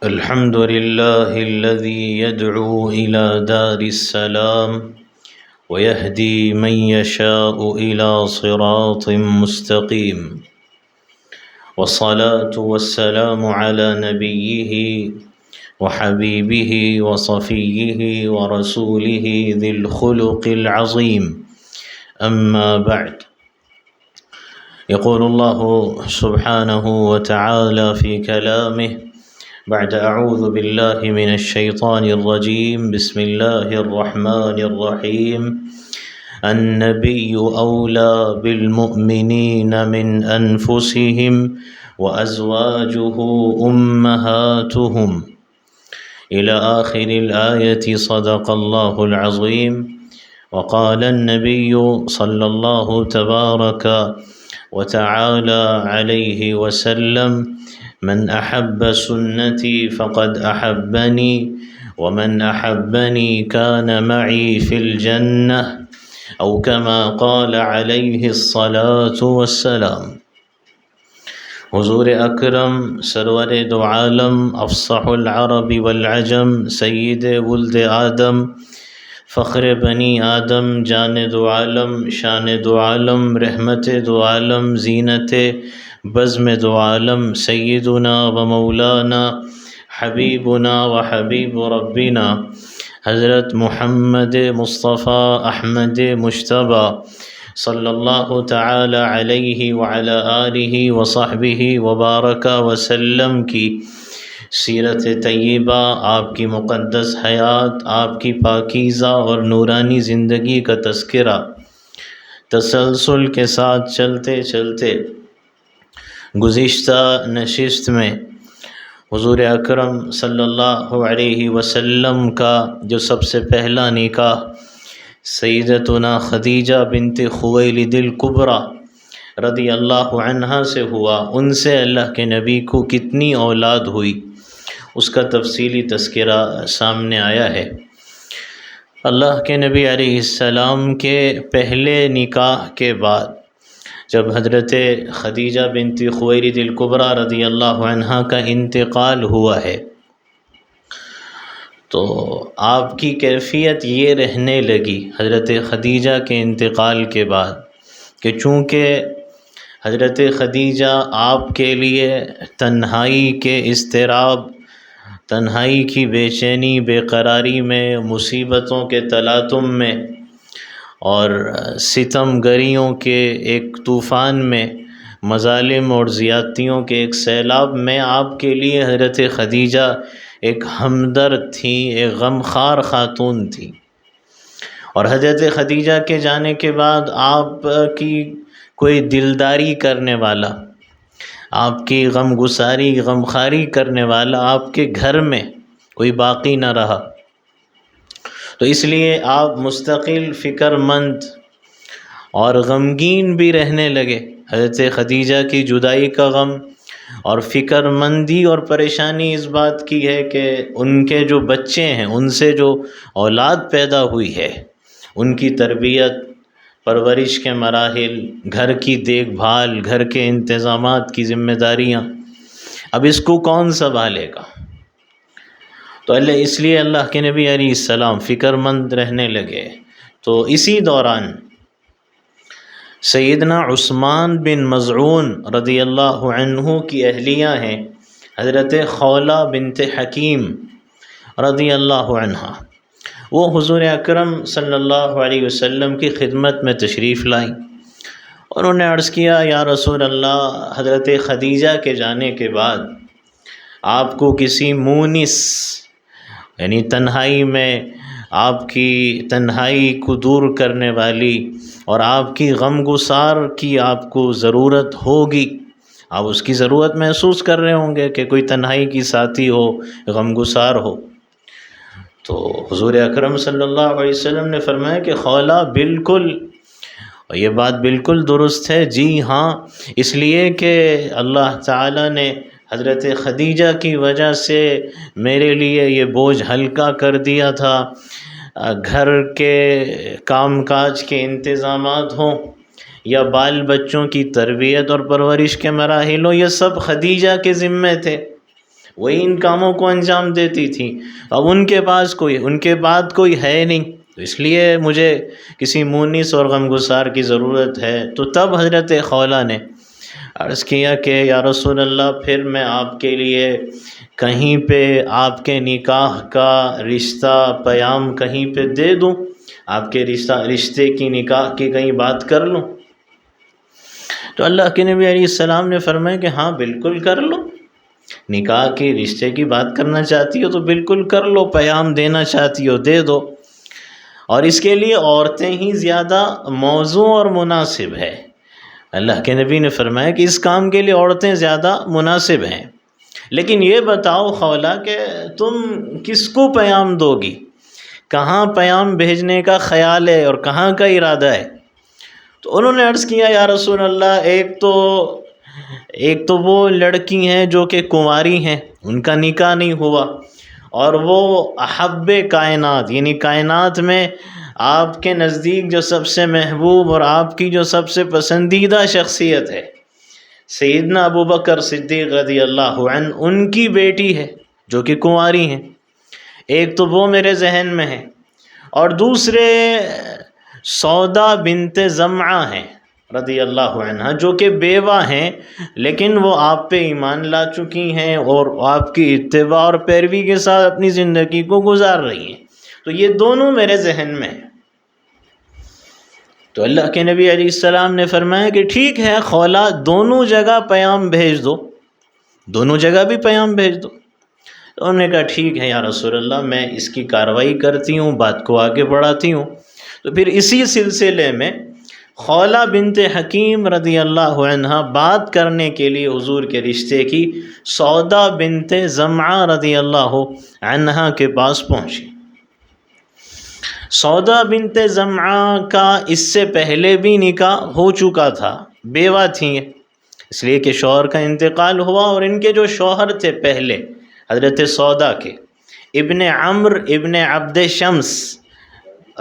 الحمد لله الذي يدعو إلى دار السلام ويهدي من يشاء إلى صراط مستقيم، والصلاة والسلام على نبيه وحبيبه وصفيه ورسوله ذي الخلق العظيم، أما بعد. يقول الله سبحانه وتعالى في كلامه بعد أعوذ بالله من الشيطان الرجيم بسم الله الرحمن الرحيم النبي أولى بالمؤمنين من أنفسهم وأزواجه أمهاتهم إلى آخر الآية. صدق الله العظيم. وقال النبي صلى الله تبارك وتعالى عليه وسلم من أحب سنتي فقد أحبني ومن أحبني كان معي في الجنة أو كما قال عليه الصلاة والسلام. حضور اکرم سرور دو عالم افصح العرب والعجم سید ولد آدم فخر بنی آدم جان دو عالم شان دو عالم رحمت دو عالم زینت بزم دو عالم سیدنا و مولانا حبیبنا و حبیب ربنا حضرت محمد مصطفیٰ احمد مجتبیٰ صلی اللہ تعالی علیہ وعلی آلہ وصحبہ وبارک وسلم کی سیرت طیبہ، آپ کی مقدس حیات، آپ کی پاکیزہ اور نورانی زندگی کا تذکرہ تسلسل کے ساتھ چلتے چلتے گزشتہ نشست میں حضور اکرم صلی اللہ علیہ وسلم کا جو سب سے پہلا نکاح سیدتنا خدیجہ بنت خویلد الکبریٰ رضی اللہ عنہا سے ہوا، ان سے اللہ کے نبی کو کتنی اولاد ہوئی اس کا تفصیلی تذکرہ سامنے آیا ہے۔ اللہ کے نبی علیہ السلام کے پہلے نکاح کے بعد جب حضرت خدیجہ بنت خویلد الکبریٰ رضی اللہ عنہا کا انتقال ہوا ہے تو آپ کی کیفیت یہ رہنے لگی حضرت خدیجہ کے انتقال کے بعد کہ چونکہ حضرت خدیجہ آپ کے لیے تنہائی کے اضطراب، تنہائی کی بے چینی، بے قراری میں، مصیبتوں کے تلاطم میں اور ستم گریوں کے ایک طوفان میں، مظالم اور زیادتیوں کے ایک سیلاب میں آپ کے لیے حضرت خدیجہ ایک ہمدرد تھی، ایک غمخوار خاتون تھی، اور حضرت خدیجہ کے جانے کے بعد آپ کی کوئی دلداری کرنے والا، آپ کی غمگساری غمخواری کرنے والا آپ کے گھر میں کوئی باقی نہ رہا، تو اس لیے آپ مستقل فکر مند اور غمگین بھی رہنے لگے۔ حضرت خدیجہ کی جدائی کا غم اور فکر مندی اور پریشانی اس بات کی ہے کہ ان کے جو بچے ہیں، ان سے جو اولاد پیدا ہوئی ہے، ان کی تربیت، پرورش کے مراحل، گھر کی دیکھ بھال، گھر کے انتظامات کی ذمہ داریاں، اب اس کو کون سنبھالے گا؟ تو اس لیے اللہ کے نبی علیہ السلام فکر مند رہنے لگے۔ تو اسی دوران سیدنا عثمان بن مظعون رضی اللہ عنہ کی اہلیہ ہیں حضرت خولہ بنت حکیم رضی اللہ عنہا، وہ حضور اکرم صلی اللہ علیہ وسلم کی خدمت میں تشریف لائیں اور انہوں نے عرض کیا، یا رسول اللہ، حضرت خدیجہ کے جانے کے بعد آپ کو کسی مونس، یعنی تنہائی میں آپ کی تنہائی کو دور کرنے والی اور آپ کی غم گسار کی آپ کو ضرورت ہوگی، آپ اس کی ضرورت محسوس کر رہے ہوں گے کہ کوئی تنہائی کی ساتھی ہو، غم گسار ہو۔ تو حضور اکرم صلی اللہ علیہ وسلم نے فرمایا کہ خولہ بالکل، اور یہ بات بالکل درست ہے، جی ہاں، اس لیے کہ اللہ تعالیٰ نے حضرت خدیجہ کی وجہ سے میرے لیے یہ بوجھ ہلکا کر دیا تھا، گھر کے کام کاج کے انتظامات ہوں یا بال بچوں کی تربیت اور پرورش کے مراحل ہوں، یہ سب خدیجہ کے ذمے تھے، وہی ان کاموں کو انجام دیتی تھیں. اب ان کے بعد کوئی ہے نہیں، تو اس لیے مجھے کسی مونس اور غمگسار کی ضرورت ہے. تو تب حضرت خولہ نے عرض کیا کہ یا رسول اللہ، پھر میں آپ کے لیے کہیں پہ آپ کے نکاح کا رشتہ پیام کہیں پہ دے دوں، آپ کے رشتے کی نکاح کی کہیں بات کر لوں. تو اللہ کے نبی علیہ السلام نے فرمایا کہ ہاں بالکل کر لو، نکاح کی رشتے کی بات کرنا چاہتی ہو تو بالکل کر لو، پیام دینا چاہتی ہو دے دو. اور اس کے لیے عورتیں ہی زیادہ موزوں اور مناسب ہے. اللہ کے نبی نے فرمایا کہ اس کام کے لیے عورتیں زیادہ مناسب ہیں. لیکن یہ بتاؤ خولہ کہ تم کس کو پیام دو گی، کہاں پیام بھیجنے کا خیال ہے اور کہاں کا ارادہ ہے؟ تو انہوں نے عرض کیا یا رسول اللہ، ایک تو وہ لڑکی ہیں جو کہ کنواری ہیں، ان کا نکاح نہیں ہوا، اور وہ احب کائنات، یعنی کائنات میں آپ کے نزدیک جو سب سے محبوب اور آپ کی جو سب سے پسندیدہ شخصیت ہے سیدنا ابو بکر صدیق رضی اللہ عنہ، ان کی بیٹی ہے جو کہ کنواری ہیں. ایک تو وہ میرے ذہن میں ہے، اور دوسرے سودا بنت زمعہ ہیں رضی اللہ عنہ، جو کہ بیوہ ہیں، لیکن وہ آپ پہ ایمان لا چکی ہیں اور آپ کی اتباع اور پیروی کے ساتھ اپنی زندگی کو گزار رہی ہیں. تو یہ دونوں میرے ذہن میں ہیں. تو اللہ کے نبی علیہ السلام نے فرمایا کہ ٹھیک ہے خولہ، دونوں جگہ پیام بھیج دو، دونوں جگہ بھی پیام بھیج دو. تو انہوں نے کہا ٹھیک ہے یا رسول اللہ، میں اس کی کارروائی کرتی ہوں، بات کو آگے بڑھاتی ہوں. تو پھر اسی سلسلے میں خولہ بنت حکیم رضی اللہ عنہ بات کرنے کے لیے حضور کے رشتے کی سودا بنت زمعہ رضی اللہ عنہ کے پاس پہنچی. سودا بنت زمعہ کا اس سے پہلے بھی نکاح ہو چکا تھا، بیوہ تھیں، اس لیے کہ شوہر کا انتقال ہوا، اور ان کے جو شوہر تھے پہلے حضرت سودا کے ابن عمرو ابن عبد شمس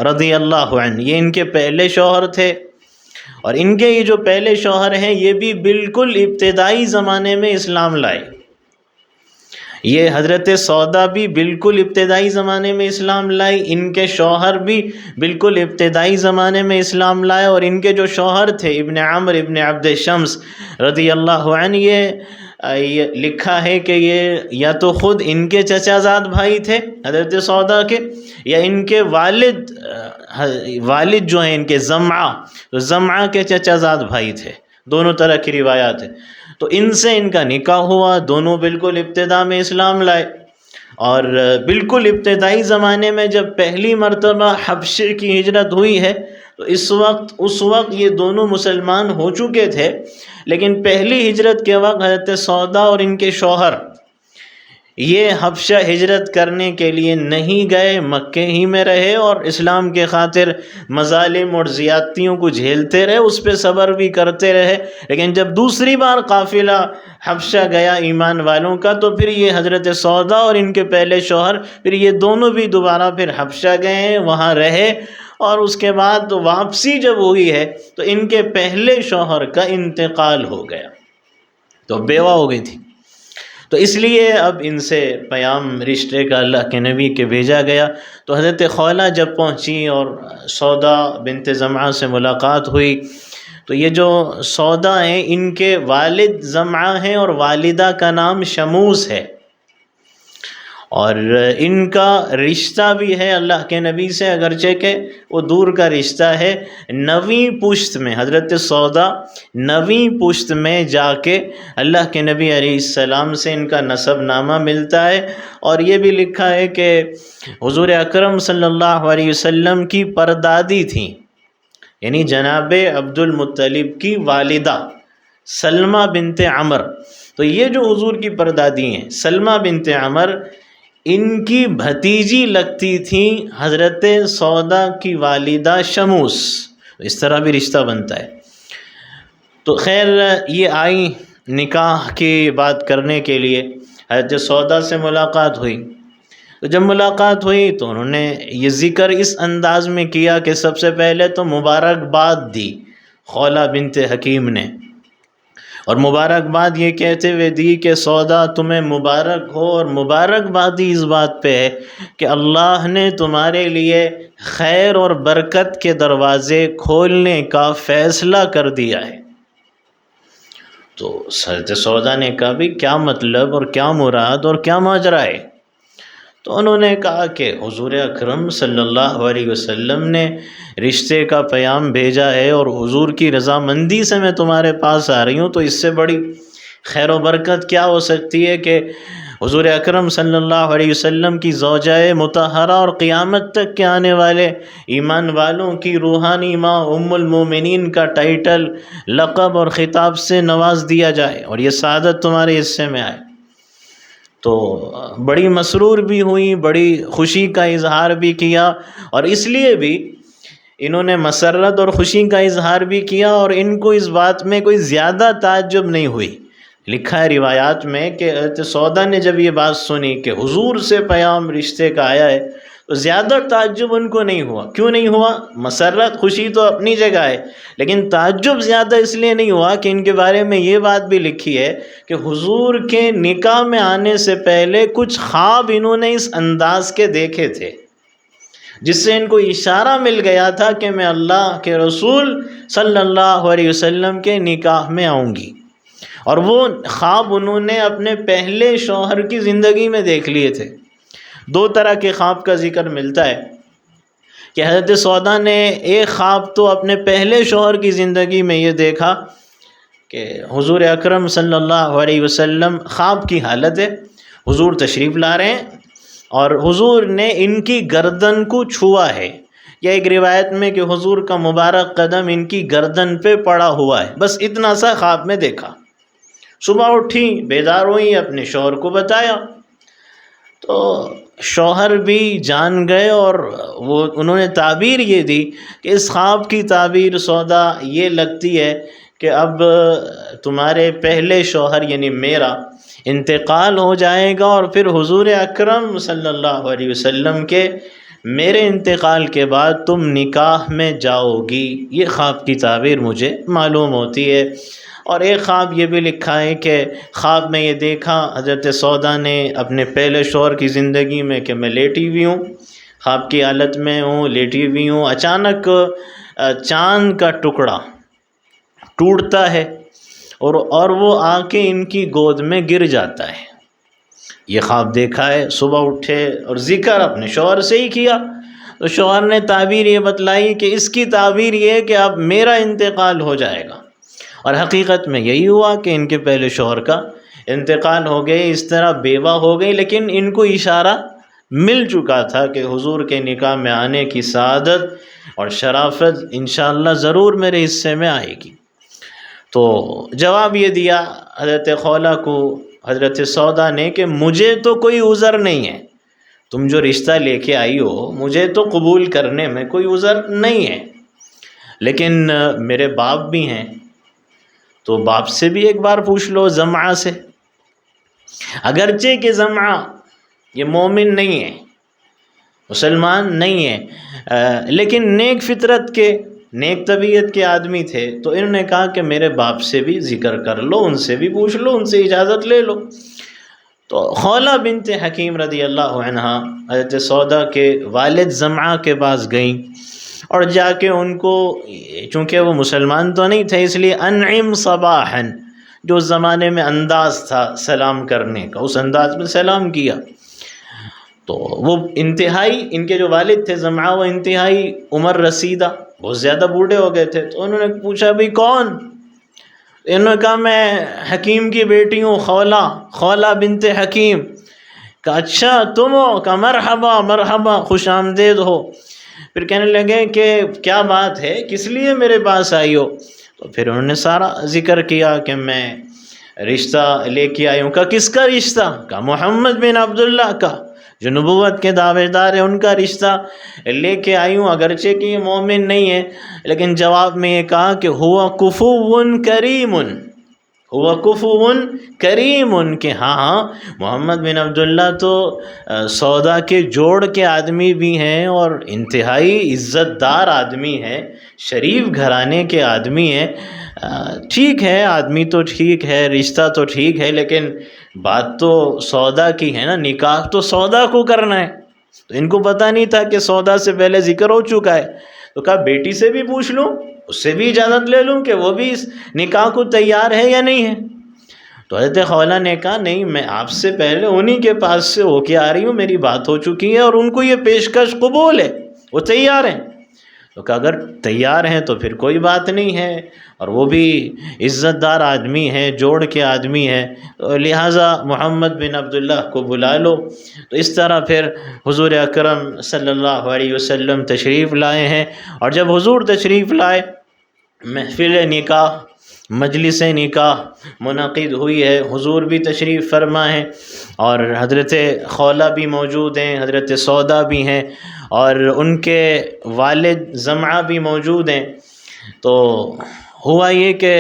رضی اللہ عنہ، یہ ان کے پہلے شوہر تھے. اور ان کے یہ جو پہلے شوہر ہیں یہ بھی بالکل ابتدائی زمانے میں اسلام لائے. یہ حضرت سودا بھی بالکل ابتدائی زمانے میں اسلام لائی، ان کے شوہر بھی بالکل ابتدائی زمانے میں اسلام لائے. اور ان کے جو شوہر تھے ابن عمرو ابن عبد شمس رضی اللہ عنہ، یہ لکھا ہے کہ یہ یا تو خود ان کے چچا زاد بھائی تھے حضرت سودا کے، یا ان کے والد جو ہیں ان کے زمعہ کے چچا زاد بھائی تھے. دونوں طرح کی روایات ہیں. تو ان سے ان کا نکاح ہوا، دونوں بالکل ابتدا میں اسلام لائے. اور بالکل ابتدائی زمانے میں جب پہلی مرتبہ حبشے کی ہجرت ہوئی ہے تو اس وقت یہ دونوں مسلمان ہو چکے تھے، لیکن پہلی ہجرت کے وقت حضرت سودا اور ان کے شوہر یہ حبشہ ہجرت کرنے کے لیے نہیں گئے، مکے ہی میں رہے اور اسلام کے خاطر مظالم اور زیادتیوں کو جھیلتے رہے، اس پہ صبر بھی کرتے رہے. لیکن جب دوسری بار قافلہ حبشہ گیا ایمان والوں کا، تو پھر یہ حضرت سودا اور ان کے پہلے شوہر پھر یہ دونوں بھی دوبارہ پھر حبشہ گئے، وہاں رہے. اور اس کے بعد واپسی جب ہوئی ہے تو ان کے پہلے شوہر کا انتقال ہو گیا، تو بیوہ ہو گئی تھی. تو اس لیے اب ان سے پیام رشتے کا اللہ کے نبی کے بھیجا گیا. تو حضرت خولہ جب پہنچی اور سودا بنت زمعہ سے ملاقات ہوئی، تو یہ جو سودا ہیں ان کے والد زمعہ ہیں اور والدہ کا نام شموس ہے، اور ان کا رشتہ بھی ہے اللہ کے نبی سے، اگرچہ کہ وہ دور کا رشتہ ہے. 9ویں پشت میں حضرت سودا 9ویں پشت میں جا کے اللہ کے نبی علیہ السلام سے ان کا نسب نامہ ملتا ہے. اور یہ بھی لکھا ہے کہ حضور اکرم صلی اللہ علیہ وسلم کی پردادی تھیں، یعنی جناب عبد المطلب کی والدہ سلمہ بنت عمر. تو یہ جو حضور کی پردادی ہیں سلمہ بنت عمر، ان کی بھتیجی لگتی تھیں حضرت سودا کی والدہ شموس. اس طرح بھی رشتہ بنتا ہے. تو خیر یہ آئی نکاح کی بات کرنے کے لیے، حضرت سودا سے ملاقات ہوئی. تو جب ملاقات ہوئی تو انہوں نے یہ ذکر اس انداز میں کیا کہ سب سے پہلے تو مبارکباد دی خولہ بنت حکیم نے، اور مبارکباد یہ کہتے ہوئے دی کہ سودا تمہیں مبارک ہو، اور مبارکبادی اس بات پہ ہے کہ اللہ نے تمہارے لیے خیر اور برکت کے دروازے کھولنے کا فیصلہ کر دیا ہے۔ تو حضرت سودا نے کہا بھی کیا مطلب اور کیا مراد اور کیا ماجرا ہے؟ تو انہوں نے کہا کہ حضور اکرم صلی اللہ علیہ وسلم نے رشتے کا پیام بھیجا ہے، اور حضور کی رضامندی سے میں تمہارے پاس آ رہی ہوں، تو اس سے بڑی خیر و برکت کیا ہو سکتی ہے کہ حضور اکرم صلی اللہ علیہ وسلم کی زوجہ مطہرہ اور قیامت تک کے آنے والے ایمان والوں کی روحانی ماں ام المومنین کا ٹائٹل، لقب اور خطاب سے نواز دیا جائے، اور یہ سعادت تمہارے حصے میں آئے۔ تو بڑی مسرور بھی ہوئی، بڑی خوشی کا اظہار بھی کیا، اور اس لیے بھی انہوں نے مسرت اور خوشی کا اظہار بھی کیا، اور ان کو اس بات میں کوئی زیادہ تعجب نہیں ہوئی۔ لکھا ہے روایات میں کہ حضرت سودا نے جب یہ بات سنی کہ حضور سے پیام رشتے کا آیا ہے، تو زیادہ تعجب ان کو نہیں ہوا۔ کیوں نہیں ہوا؟ مسرت خوشی تو اپنی جگہ ہے، لیکن تعجب زیادہ اس لیے نہیں ہوا کہ ان کے بارے میں یہ بات بھی لکھی ہے کہ حضور کے نکاح میں آنے سے پہلے کچھ خواب انہوں نے اس انداز کے دیکھے تھے، جس سے ان کو اشارہ مل گیا تھا کہ میں اللہ کے رسول صلی اللہ علیہ وسلم کے نکاح میں آؤں گی۔ اور وہ خواب انہوں نے اپنے پہلے شوہر کی زندگی میں دیکھ لیے تھے۔ دو طرح کے خواب کا ذکر ملتا ہے کہ حضرت سودا نے ایک خواب تو اپنے پہلے شوہر کی زندگی میں یہ دیکھا کہ حضور اکرم صلی اللہ علیہ وسلم خواب کی حالت ہے، حضور تشریف لا رہے ہیں، اور حضور نے ان کی گردن کو چھوا ہے، یا ایک روایت میں کہ حضور کا مبارک قدم ان کی گردن پہ پڑا ہوا ہے۔ بس اتنا سا خواب میں دیکھا۔ صبح اٹھی، بیدار ہوئی، اپنے شوہر کو بتایا، تو شوہر بھی جان گئے، اور انہوں نے تعبیر یہ دی کہ اس خواب کی تعبیر سودا یہ لگتی ہے کہ اب تمہارے پہلے شوہر یعنی میرا انتقال ہو جائے گا، اور پھر حضور اکرم صلی اللہ علیہ وسلم کے میرے انتقال کے بعد تم نکاح میں جاؤ گی۔ یہ خواب کی تعبیر مجھے معلوم ہوتی ہے۔ اور ایک خواب یہ بھی لکھا ہے کہ خواب میں یہ دیکھا حضرت سودا نے اپنے پہلے شوہر کی زندگی میں کہ میں لیٹی ہوئی ہوں، خواب کی حالت میں ہوں، لیٹی ہوئی ہوں، اچانک چاند کا ٹکڑا ٹوٹتا ہے، اور وہ آ کے ان کی گود میں گر جاتا ہے۔ یہ خواب دیکھا ہے، صبح اٹھے اور ذکر اپنے شوہر سے ہی کیا، تو شوہر نے تعبیر یہ بتلائی کہ اس کی تعبیر یہ ہے کہ اب میرا انتقال ہو جائے گا، اور حقیقت میں یہی ہوا کہ ان کے پہلے شوہر کا انتقال ہو گئے، اس طرح بیوہ ہو گئی، لیکن ان کو اشارہ مل چکا تھا کہ حضور کے نکاح میں آنے کی سعادت اور شرافت انشاءاللہ ضرور میرے حصے میں آئے گی۔ تو جواب یہ دیا حضرت خولہ کو حضرت سودا نے کہ مجھے تو کوئی عذر نہیں ہے، تم جو رشتہ لے کے آئی ہو مجھے تو قبول کرنے میں کوئی عذر نہیں ہے، لیکن میرے باپ بھی ہیں، تو باپ سے بھی ایک بار پوچھ لو، زمعہ سے۔ اگرچہ کہ زمعہ یہ مومن نہیں ہے، مسلمان نہیں ہے، لیکن نیک فطرت کے، نیک طبیعت کے آدمی تھے، تو انہوں نے کہا کہ میرے باپ سے بھی ذکر کر لو، ان سے بھی پوچھ لو، ان سے اجازت لے لو۔ تو خولہ بنت حکیم رضی اللہ عنہا حضرت سودا کے والد زمعہ کے پاس گئیں، اور جا کے ان کو، چونکہ وہ مسلمان تو نہیں تھے، اس لیے انعم صباحا، جو اس زمانے میں انداز تھا سلام کرنے کا، اس انداز میں سلام کیا۔ تو وہ انتہائی، ان کے جو والد تھے زمعہ، وہ انتہائی عمر رسیدہ، بہت زیادہ بوڑھے ہو گئے تھے، تو انہوں نے پوچھا بھی کون؟ انہوں نے کہا میں حکیم کی بیٹی ہوں، خولہ بنت حکیم۔ کہا اچھا تم ہو؟ کہا مرحبا مرحبا، خوش آمدید ہو۔ پھر کہنے لگے کہ کیا بات ہے، کس لیے میرے پاس آئی ہو؟ تو پھر انہوں نے سارا ذکر کیا کہ میں رشتہ لے کے آئی ہوں۔ کہا کس کا رشتہ؟ کہا محمد بن عبداللہ کا، جو نبوت کے دعوے دار ہیں، ان کا رشتہ لے کے آئی ہوں، اگرچہ کہ یہ مومن نہیں ہے، لیکن جواب میں یہ کہا کہ ہوا کفو کریم، ہوا کفو کریم، کہ ہاں محمد بن عبداللہ تو سودا کے جوڑ کے آدمی بھی ہیں، اور انتہائی عزت دار آدمی ہیں، شریف گھرانے کے آدمی ہیں، ٹھیک ہے، آدمی تو ٹھیک ہے، رشتہ تو ٹھیک ہے، لیکن بات تو سودا کی ہے نا، نکاح تو سودا کو کرنا ہے۔ تو ان کو پتہ نہیں تھا کہ سودا سے پہلے ذکر ہو چکا ہے، تو کہا بیٹی سے بھی پوچھ لوں، اس سے بھی اجازت لے لوں کہ وہ بھی اس نکاح کو تیار ہے یا نہیں ہے۔ تو حضرت خولہ نے کہا نہیں، میں آپ سے پہلے انہی کے پاس سے ہو کے آ رہی ہوں، میری بات ہو چکی ہے اور ان کو یہ پیشکش قبول ہے، وہ تیار ہیں۔ تو کہا اگر تیار ہیں تو پھر کوئی بات نہیں ہے، اور وہ بھی عزت دار آدمی ہے، جوڑ کے آدمی ہے، لہٰذا محمد بن عبداللہ کو بلا لو۔ تو اس طرح پھر حضور اکرم صلی اللہ علیہ وسلم تشریف لائے ہیں، اور جب حضور تشریف لائے، محفل نکاح، مجلس نکاح منعقد ہوئی ہے، حضور بھی تشریف فرما ہیں، اور حضرت خولہ بھی موجود ہیں، حضرت سودا بھی ہیں، اور ان کے والد زمعہ بھی موجود ہیں۔ تو ہوا یہ کہ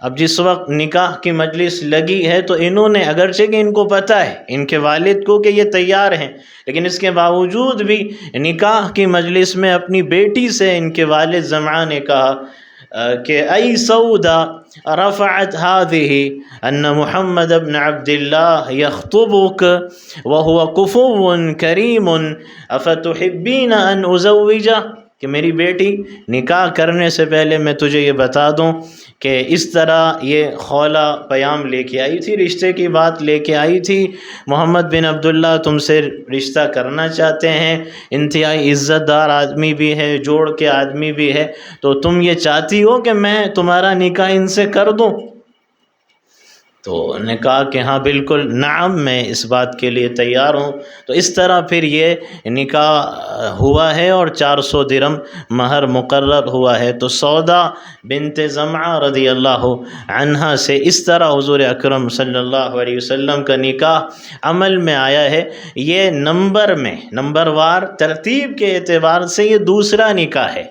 اب جس وقت نکاح کی مجلس لگی ہے تو انہوں نے، اگرچہ کہ ان کو پتہ ہے ان کے والد کو کہ یہ تیار ہیں، لیکن اس کے باوجود بھی نکاح کی مجلس میں اپنی بیٹی سے ان کے والد زمعہ نے کہا کہ ای سودا رفعت هذه ان محمد بن عبد الله يخطبك وهو كفو كريم افتحبين ان ازوجه، کہ میری بیٹی نکاح کرنے سے پہلے میں تجھے یہ بتا دوں کہ اس طرح یہ خولہ پیام لے کے آئی تھی، رشتے کی بات لے کے آئی تھی، محمد بن عبداللہ تم سے رشتہ کرنا چاہتے ہیں، انتہائی عزت دار آدمی بھی ہے، جوڑ کے آدمی بھی ہے، تو تم یہ چاہتی ہو کہ میں تمہارا نکاح ان سے کر دوں؟ تو انہوں نے کہا کہ ہاں بالکل، نعم، میں اس بات کے لیے تیار ہوں۔ تو اس طرح پھر یہ نکاح ہوا ہے اور 400 درہم مہر مقرر ہوا ہے۔ تو سودا بنت زمعہ رضی اللہ عنہا سے اس طرح حضور اکرم صلی اللہ علیہ وسلم کا نکاح عمل میں آیا ہے۔ یہ نمبر وار ترتیب کے اعتبار سے یہ دوسرا نکاح ہے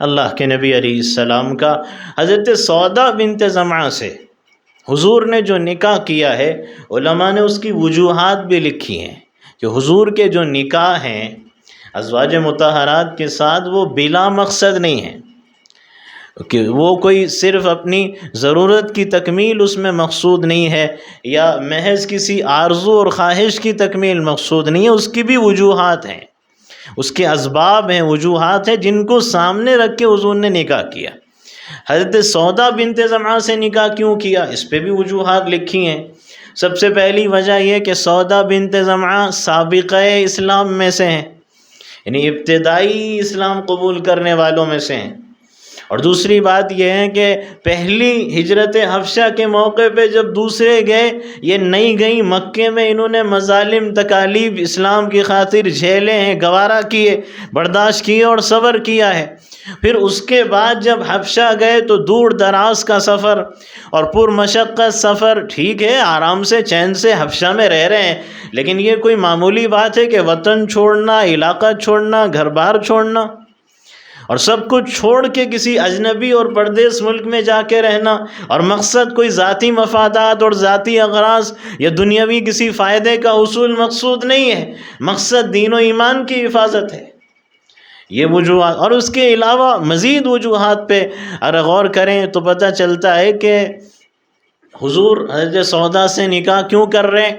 اللہ کے نبی علیہ السلام کا۔ حضرت سودا بنت زمعہ سے حضور نے جو نکاح کیا ہے، علماء نے اس کی وجوہات بھی لکھی ہیں کہ حضور کے جو نکاح ہیں ازواج مطہرات کے ساتھ، وہ بلا مقصد نہیں ہیں، کہ وہ کوئی صرف اپنی ضرورت کی تکمیل اس میں مقصود نہیں ہے، یا محض کسی آرزو اور خواہش کی تکمیل مقصود نہیں ہے، اس کی بھی وجوہات ہیں، اس کے اسباب ہیں، وجوہات ہیں جن کو سامنے رکھ کے حضور نے نکاح کیا۔ حضرت سودا بنت زمعہ سے نکاح کیوں کیا، اس پہ بھی وجوہات لکھی ہیں۔ سب سے پہلی وجہ یہ کہ سودا بنت زمعہ سابقہ اسلام میں سے ہیں، یعنی ابتدائی اسلام قبول کرنے والوں میں سے ہیں، اور دوسری بات یہ ہے کہ پہلی ہجرت حبشہ کے موقع پہ جب دوسرے گئے، یہ نہیں گئیں، مکے میں انہوں نے مظالم تکالیف اسلام کی خاطر جھیلے ہیں، گوارا کیے، برداشت کیے اور صبر کیا ہے۔ پھر اس کے بعد جب حبشہ گئے تو دور دراز کا سفر اور پر مشقت سفر، ٹھیک ہے آرام سے چین سے حبشہ میں رہ رہے ہیں، لیکن یہ کوئی معمولی بات ہے کہ وطن چھوڑنا، علاقہ چھوڑنا، گھر بار چھوڑنا، اور سب کچھ چھوڑ کے کسی اجنبی اور پردیس ملک میں جا کے رہنا، اور مقصد کوئی ذاتی مفادات اور ذاتی اغراض یا دنیاوی کسی فائدے کا حصول مقصود نہیں ہے، مقصد دین و ایمان کی حفاظت ہے۔ یہ وجوہات، اور اس کے علاوہ مزید وجوہات پہ اگر غور کریں تو پتہ چلتا ہے کہ حضور حضرت سودا سے نکاح کیوں کر رہے ہیں،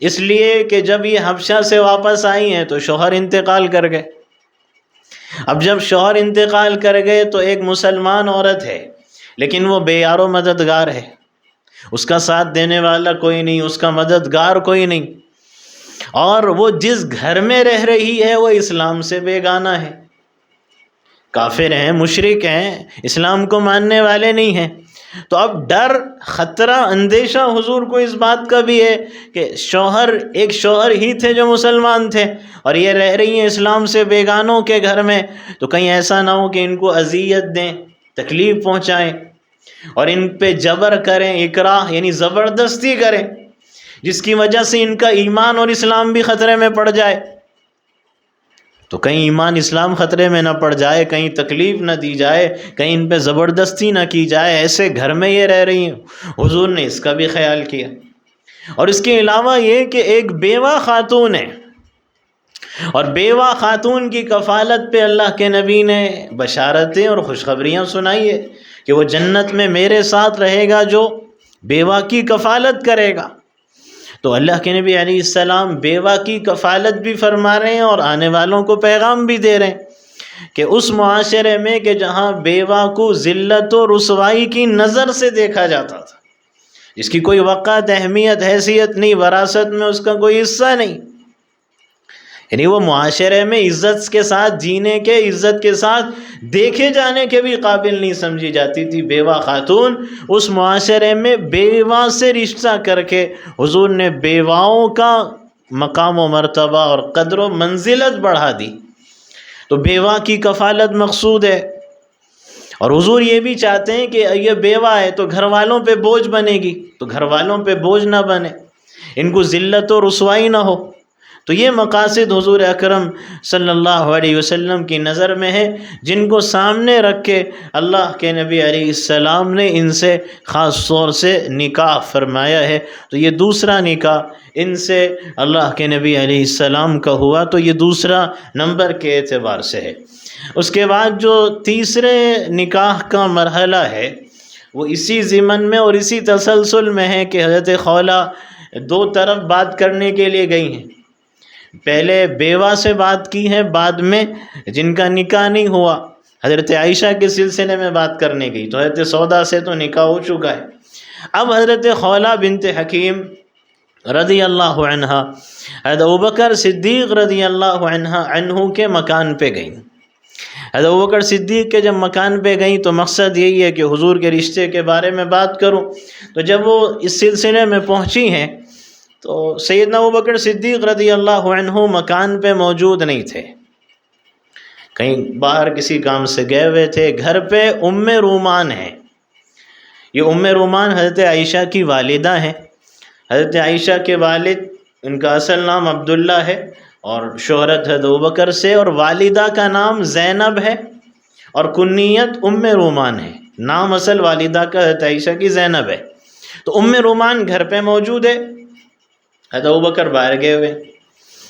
اس لیے کہ جب یہ حبشہ سے واپس آئی ہیں تو شوہر انتقال کر گئے۔ اب جب شوہر انتقال کر گئے تو ایک مسلمان عورت ہے، لیکن وہ بے یار و مددگار ہے، اس کا ساتھ دینے والا کوئی نہیں، اس کا مددگار کوئی نہیں، اور وہ جس گھر میں رہ رہی ہے وہ اسلام سے بیگانہ ہے، کافر ہیں، مشرک ہیں، اسلام کو ماننے والے نہیں ہیں۔ تو اب ڈر، خطرہ، اندیشہ حضور کو اس بات کا بھی ہے کہ ایک شوہر ہی تھے جو مسلمان تھے، اور یہ رہ رہی ہیں اسلام سے بیگانوں کے گھر میں، تو کہیں ایسا نہ ہو کہ ان کو اذیت دیں، تکلیف پہنچائیں، اور ان پہ جبر کریں، اکراہ یعنی زبردستی کریں، جس کی وجہ سے ان کا ایمان اور اسلام بھی خطرے میں پڑ جائے۔ تو کہیں ایمان اسلام خطرے میں نہ پڑ جائے، کہیں تکلیف نہ دی جائے، کہیں ان پہ زبردستی نہ کی جائے، ایسے گھر میں یہ رہ رہی ہیں، حضور نے اس کا بھی خیال کیا۔ اور اس کے علاوہ یہ کہ ایک بیوہ خاتون ہے، اور بیوہ خاتون کی کفالت پہ اللہ کے نبی نے بشارتیں اور خوشخبریاں سنائی ہے کہ وہ جنت میں میرے ساتھ رہے گا جو بیوہ کی کفالت کرے گا۔ تو اللہ کے نبی علیہ السلام بیوہ کی کفالت بھی فرما رہے ہیں اور آنے والوں کو پیغام بھی دے رہے ہیں کہ اس معاشرے میں کہ جہاں بیوہ کو ذلت و رسوائی کی نظر سے دیکھا جاتا تھا، جس کی کوئی وقت، اہمیت، حیثیت نہیں، وراثت میں اس کا کوئی حصہ نہیں، یعنی وہ معاشرے میں عزت کے ساتھ جینے کے، عزت کے ساتھ دیکھے جانے کے بھی قابل نہیں سمجھی جاتی تھی بیوہ خاتون، اس معاشرے میں بیوہ سے رشتہ کر کے حضور نے بیواؤں کا مقام و مرتبہ اور قدر و منزلت بڑھا دی۔ تو بیوہ کی کفالت مقصود ہے، اور حضور یہ بھی چاہتے ہیں کہ یہ بیوہ ہے تو گھر والوں پہ بوجھ بنے گی، تو گھر والوں پہ بوجھ نہ بنے، ان کو ذلت و رسوائی نہ ہو۔ تو یہ مقاصد حضور اکرم صلی اللہ علیہ وسلم کی نظر میں ہے، جن کو سامنے رکھ کے اللہ کے نبی علیہ السلام نے ان سے خاص طور سے نکاح فرمایا ہے۔ تو یہ دوسرا نکاح ان سے اللہ کے نبی علیہ السلام کا ہوا، تو یہ دوسرا نمبر کے اعتبار سے ہے۔ اس کے بعد جو تیسرے نکاح کا مرحلہ ہے وہ اسی ضمن میں اور اسی تسلسل میں ہے کہ حضرت خولہ دو طرف بات کرنے کے لیے گئی ہیں، پہلے بیوہ سے بات کی ہے، بعد میں جن کا نکاح نہیں ہوا حضرت عائشہ کے سلسلے میں بات کرنے گئی، تو حضرت سودا سے تو نکاح ہو چکا ہے۔ اب حضرت خولہ بنت حکیم رضی اللہ عنہ حضرت ابوبکر صدیق رضی اللہ عنہ کے مکان پہ گئیں۔ حضرت ابوبکر صدیق کے جب مکان پہ گئیں تو مقصد یہی ہے کہ حضور کے رشتے کے بارے میں بات کروں، تو جب وہ اس سلسلے میں پہنچی ہیں تو سیدنا ابوبکر صدیق رضی اللہ عنہ مکان پہ موجود نہیں تھے، کہیں باہر کسی کام سے گئے ہوئے تھے۔ گھر پہ ام رومان ہیں، یہ ام رومان حضرت عائشہ کی والدہ ہیں۔ حضرت عائشہ کے والد، ان کا اصل نام عبداللہ ہے اور شہرت حضرت ابوبکر سے، اور والدہ کا نام زینب ہے اور کنیت ام رومان ہے، نام اصل والدہ کا حضرت عائشہ کی زینب ہے۔ تو ام رومان گھر پہ موجود ہے، حضرت ابوبکر باہر گئے ہوئے۔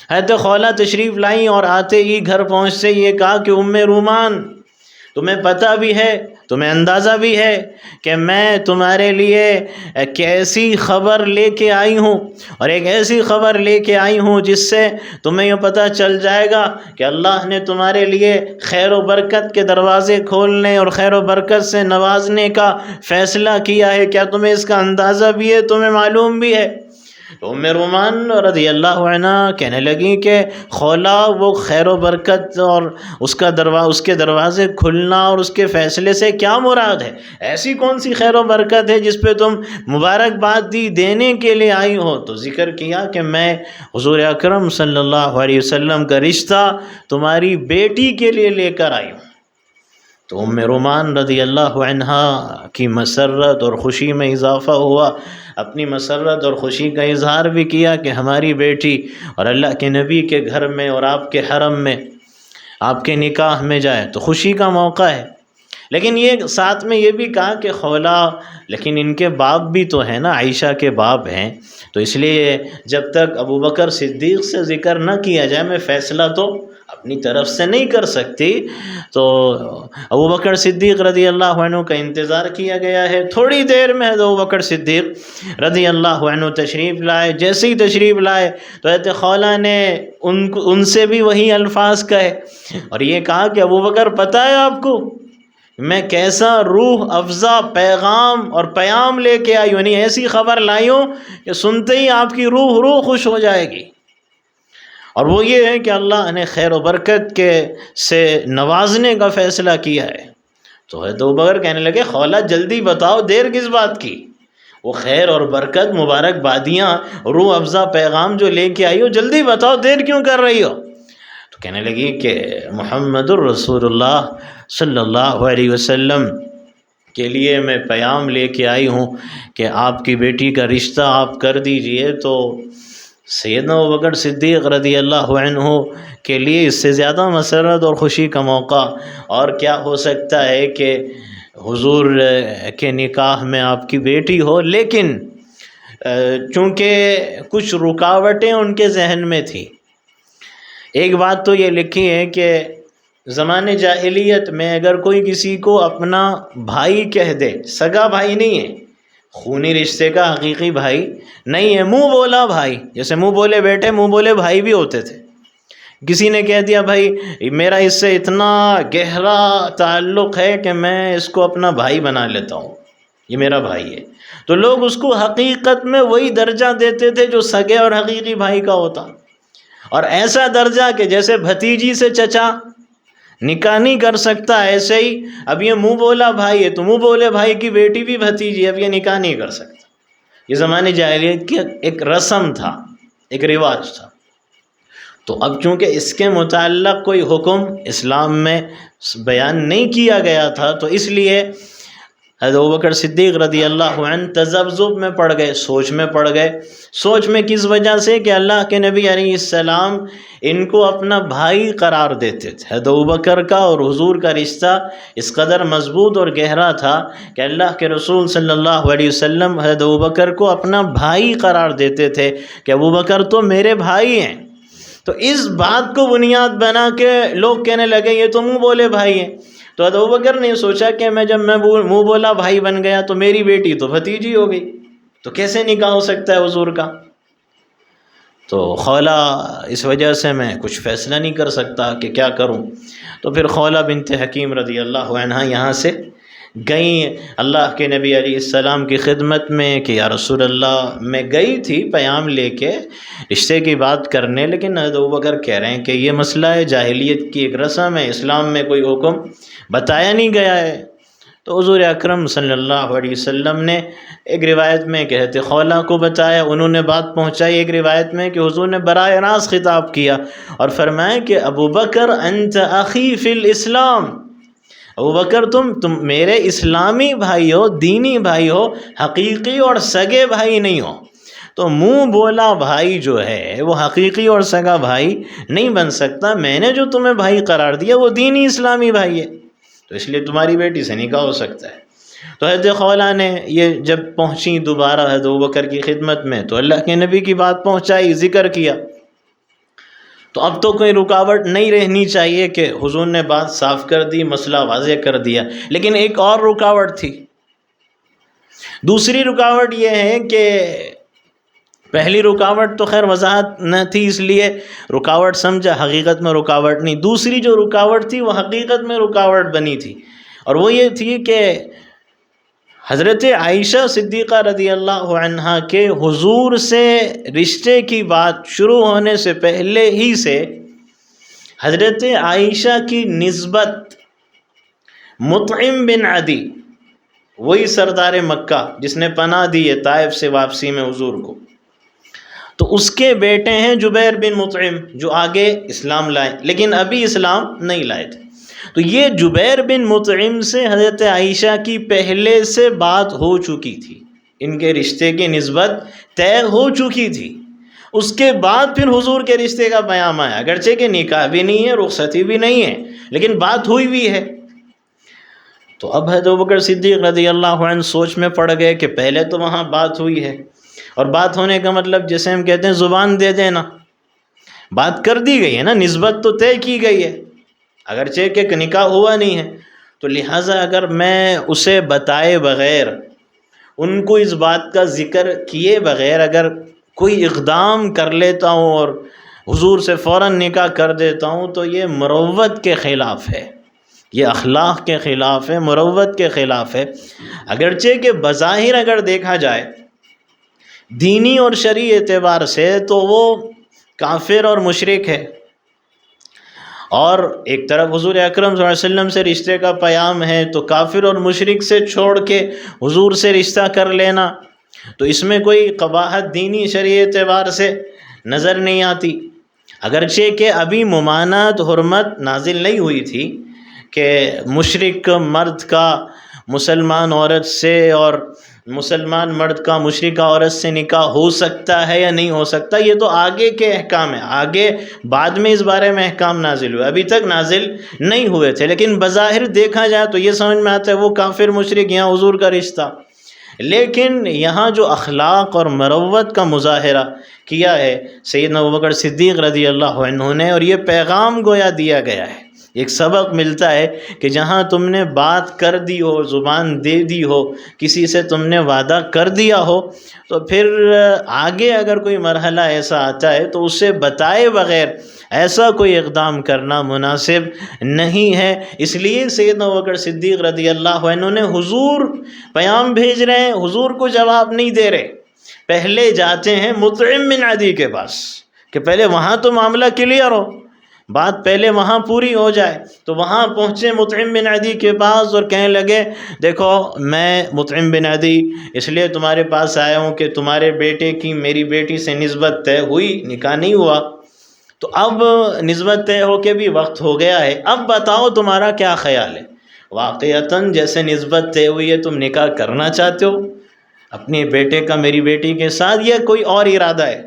حضرت خولہ تشریف لائیں اور آتے ہی گھر پہنچتے یہ کہا کہ ام رومان، تمہیں پتہ بھی ہے، تمہیں اندازہ بھی ہے کہ میں تمہارے لیے ایک ایسی خبر لے کے آئی ہوں، اور ایک ایسی خبر لے کے آئی ہوں جس سے تمہیں یہ پتہ چل جائے گا کہ اللہ نے تمہارے لیے خیر و برکت کے دروازے کھولنے اور خیر و برکت سے نوازنے کا فیصلہ کیا ہے۔ کیا تمہیں اس کا اندازہ بھی ہے، تمہیں معلوم بھی ہے؟ تو ام رومان رضی اللہ عنہ کہنے لگیں کہ خولہ، وہ خیر و برکت اور اس کے دروازے کھلنا اور اس کے فیصلے سے کیا مراد ہے؟ ایسی کون سی خیر و برکت ہے جس پہ تم مبارکباد دینے کے لیے آئی ہو؟ تو ذکر کیا کہ میں حضور اکرم صلی اللہ علیہ وسلم کا رشتہ تمہاری بیٹی کے لیے لے کر آئی ہوں۔ تو ام رومان رضی اللہ عنہ کی مسرت اور خوشی میں اضافہ ہوا، اپنی مسرت اور خوشی کا اظہار بھی کیا کہ ہماری بیٹی اور اللہ کے نبی کے گھر میں اور آپ کے حرم میں، آپ کے نکاح میں جائے، تو خوشی کا موقع ہے۔ لیکن یہ ساتھ میں یہ بھی کہا کہ خولہ، لیکن ان کے باپ بھی تو ہیں نا، عائشہ کے باپ ہیں، تو اس لیے جب تک ابوبکر صدیق سے ذکر نہ کیا جائے میں فیصلہ تو اپنی طرف سے نہیں کر سکتی۔ تو ابوبکر صدیق رضی اللہ عنہ کا انتظار کیا گیا ہے۔ تھوڑی دیر میں ابوبکر صدیق رضی اللہ عنہ تشریف لائے۔ جیسے ہی تشریف لائے تو حضرت خولہ نے ان سے بھی وہی الفاظ کہے اور یہ کہا کہ ابوبکر، پتہ ہے آپ کو میں کیسا روح افزا پیغام اور پیام لے کے آئی ہوں، یعنی ایسی خبر لائی ہوں کہ سنتے ہی آپ کی روح خوش ہو جائے گی، اور وہ یہ ہے کہ اللہ نے خیر و برکت کے سے نوازنے کا فیصلہ کیا ہے۔ تو حضرت ابوبکر کہنے لگے، خولہ جلدی بتاؤ، دیر کس بات کی؟ وہ خیر اور برکت، مبارک بادیاں، روح افزا پیغام جو لے کے آئی ہو، جلدی بتاؤ، دیر کیوں کر رہی ہو؟ تو کہنے لگی کہ محمد الرسول اللہ صلی اللہ علیہ وسلم کے لیے میں پیام لے کے آئی ہوں کہ آپ کی بیٹی کا رشتہ آپ کر دیجئے۔ تو سیدنا ابوبکر صدیق رضی اللہ عنہ کے لیے اس سے زیادہ مسرت اور خوشی کا موقع اور کیا ہو سکتا ہے کہ حضور کے نکاح میں آپ کی بیٹی ہو۔ لیکن چونکہ کچھ رکاوٹیں ان کے ذہن میں تھی۔ ایک بات تو یہ لکھی ہے کہ زمانے جاہلیت میں اگر کوئی کسی کو اپنا بھائی کہہ دے، سگا بھائی نہیں ہے، خونی رشتے کا حقیقی بھائی نہیں ہے، منہ بولا بھائی، جیسے منہ بولے بیٹے منہ بولے بھائی بھی ہوتے تھے، کسی نے کہہ دیا بھائی میرا اس سے اتنا گہرا تعلق ہے کہ میں اس کو اپنا بھائی بنا لیتا ہوں، یہ میرا بھائی ہے، تو لوگ اس کو حقیقت میں وہی درجہ دیتے تھے جو سگے اور حقیقی بھائی کا ہوتا، اور ایسا درجہ کہ جیسے بھتیجی سے چچا نکاح نہیں کر سکتا، ایسے ہی اب یہ منہ بولا بھائی ہے تو منہ بولے بھائی کی بیٹی بھی بھتیجی، اب یہ نکاح نہیں کر سکتا۔ یہ زمانے جاہلیت کی ایک رسم تھا، ایک رواج تھا۔ تو اب چونکہ اس کے متعلق کوئی حکم اسلام میں بیان نہیں کیا گیا تھا، تو اس لیے حضرت ابوبکر صدیق رضی اللہ عنہ تذبذب میں پڑ گئے، سوچ میں پڑ گئے۔ سوچ میں کس وجہ سے کہ اللہ کے نبی علیہ السلام ان کو اپنا بھائی قرار دیتے تھے۔ حضرت ابوبکر کا اور حضور کا رشتہ اس قدر مضبوط اور گہرا تھا کہ اللہ کے رسول صلی اللہ علیہ وسلم حضرت ابوبکر کو اپنا بھائی قرار دیتے تھے کہ ابوبکر تو میرے بھائی ہیں۔ تو اس بات کو بنیاد بنا کے لوگ کہنے لگے یہ تو منہ بولے بھائی ہیں۔ تو حضرت ابوبکر نے سوچا کہ جب میں منہ بولا بھائی بن گیا تو میری بیٹی تو بھتیجی ہو گئی، تو کیسے نکاح ہو سکتا ہے حضور کا؟ تو خولہ اس وجہ سے میں کچھ فیصلہ نہیں کر سکتا کہ کیا کروں۔ تو پھر خولہ بنت حکیم رضی اللہ عنہا یہاں سے گئیں اللہ کے نبی علیہ السلام کی خدمت میں کہ یا رسول اللہ، میں گئی تھی پیام لے کے رشتے کی بات کرنے، لیکن حضرت ابوبکر کہہ رہے ہیں کہ یہ مسئلہ ہے، جاہلیت کی ایک رسم ہے، اسلام میں کوئی حکم بتایا نہیں گیا ہے۔ تو حضور اکرم صلی اللہ علیہ وسلم نے ایک روایت میں کہتے خولہ کو بتایا، انہوں نے بات پہنچائی، ایک روایت میں کہ حضور نے براہ راست خطاب کیا اور فرمایا کہ ابوبکر انت اخی فی الاسلام، ابوبکر تم میرے اسلامی بھائی ہو، دینی بھائی ہو، حقیقی اور سگے بھائی نہیں ہو۔ تو منہ بولا بھائی جو ہے وہ حقیقی اور سگا بھائی نہیں بن سکتا، میں نے جو تمہیں بھائی قرار دیا وہ دینی اسلامی بھائی ہے، تو اس لیے تمہاری بیٹی سے نکاح ہو سکتا ہے۔ تو حضرت خولہ نے یہ جب پہنچی دوبارہ حضرت ابوبکر کی خدمت میں تو اللہ کے نبی کی بات پہنچائی، ذکر کیا، تو اب تو کوئی رکاوٹ نہیں رہنی چاہیے کہ حضور نے بات صاف کر دی، مسئلہ واضح کر دیا، لیکن ایک اور رکاوٹ تھی۔ دوسری رکاوٹ یہ ہے کہ پہلی رکاوٹ تو خیر وضاحت نہ تھی اس لیے رکاوٹ سمجھا، حقیقت میں رکاوٹ نہیں۔ دوسری جو رکاوٹ تھی وہ حقیقت میں رکاوٹ بنی تھی، اور وہ یہ تھی کہ حضرت عائشہ صدیقہ رضی اللہ عنہا کے حضور سے رشتے کی بات شروع ہونے سے پہلے ہی سے حضرت عائشہ کی نسبت مطعم بن عدی، وہی سردار مکہ جس نے پناہ دی ہے طائف سے واپسی میں حضور کو، تو اس کے بیٹے ہیں جبیر بن مطعم جو آگے اسلام لائے لیکن ابھی اسلام نہیں لائے تھے۔ تو یہ جبیر بن مطعم سے حضرت عائشہ کی پہلے سے بات ہو چکی تھی، ان کے رشتے کی نسبت طے ہو چکی تھی۔ اس کے بعد پھر حضور کے رشتے کا پیام آیا، اگرچہ کہ نکاح بھی نہیں ہے، رخصتی بھی نہیں ہے، لیکن بات ہوئی بھی ہے۔ تو اب حضرت ابوبکر صدیق رضی اللہ عنہ سوچ میں پڑ گئے کہ پہلے تو وہاں بات ہوئی ہے، اور بات ہونے کا مطلب جیسے ہم کہتے ہیں زبان دے دینا، بات کر دی گئی ہے نا، نسبت تو طے کی گئی ہے، اگرچہ کہ نکاح ہوا نہیں ہے، تو لہٰذا اگر میں اسے بتائے بغیر، ان کو اس بات کا ذکر کیے بغیر اگر کوئی اقدام کر لیتا ہوں اور حضور سے فوراً نکاح کر دیتا ہوں تو یہ مروت کے خلاف ہے، یہ اخلاق کے خلاف ہے، مروت کے خلاف ہے۔ اگرچہ کہ بظاہر اگر دیکھا جائے دینی اور شرعی اعتبار سے تو وہ کافر اور مشرک ہے، اور ایک طرف حضور اکرم صلی اللہ علیہ وسلم سے رشتے کا پیام ہے، تو کافر اور مشرک سے چھوڑ کے حضور سے رشتہ کر لینا، تو اس میں کوئی قباحت دینی شرعی اعتبار سے نظر نہیں آتی۔ اگرچہ کہ ابھی ممانعت حرمت نازل نہیں ہوئی تھی کہ مشرک مرد کا مسلمان عورت سے اور مسلمان مرد کا مشرکہ عورت سے نکاح ہو سکتا ہے یا نہیں ہو سکتا، یہ تو آگے کے احکام ہیں، آگے بعد میں اس بارے میں احکام نازل ہوئے، ابھی تک نازل نہیں ہوئے تھے، لیکن بظاہر دیکھا جائے تو یہ سمجھ میں آتا ہے وہ کافر مشرک یہاں حضور کا رشتہ۔ لیکن یہاں جو اخلاق اور مروت کا مظاہرہ کیا ہے سیدنا ابوبکر صدیق رضی اللہ عنہ نے، اور یہ پیغام گویا دیا گیا ہے، ایک سبق ملتا ہے کہ جہاں تم نے بات کر دی ہو، زبان دے دی ہو، کسی سے تم نے وعدہ کر دیا ہو، تو پھر آگے اگر کوئی مرحلہ ایسا آتا ہے تو اسے بتائے بغیر ایسا کوئی اقدام کرنا مناسب نہیں ہے۔ اس لیے سیدنا ابوبکر صدیق رضی اللہ عنہ نے حضور پیغام بھیج رہے ہیں، حضور کو جواب نہیں دے رہے، پہلے جاتے ہیں مطعم بن عدی کے پاس کہ پہلے وہاں تو معاملہ کلیئر ہو، بات پہلے وہاں پوری ہو جائے۔ تو وہاں پہنچے مطعم بن عدی کے پاس اور کہنے لگے دیکھو میں مطعم بن عدی اس لیے تمہارے پاس آیا ہوں کہ تمہارے بیٹے کی میری بیٹی سے نسبت طے ہوئی، نکاح نہیں ہوا، تو اب نسبت طے ہو کے بھی وقت ہو گیا ہے، اب بتاؤ تمہارا کیا خیال ہے؟ واقعتاً جیسے نسبت طے ہوئی ہے تم نکاح کرنا چاہتے ہو اپنے بیٹے کا میری بیٹی کے ساتھ، یا کوئی اور ارادہ ہے؟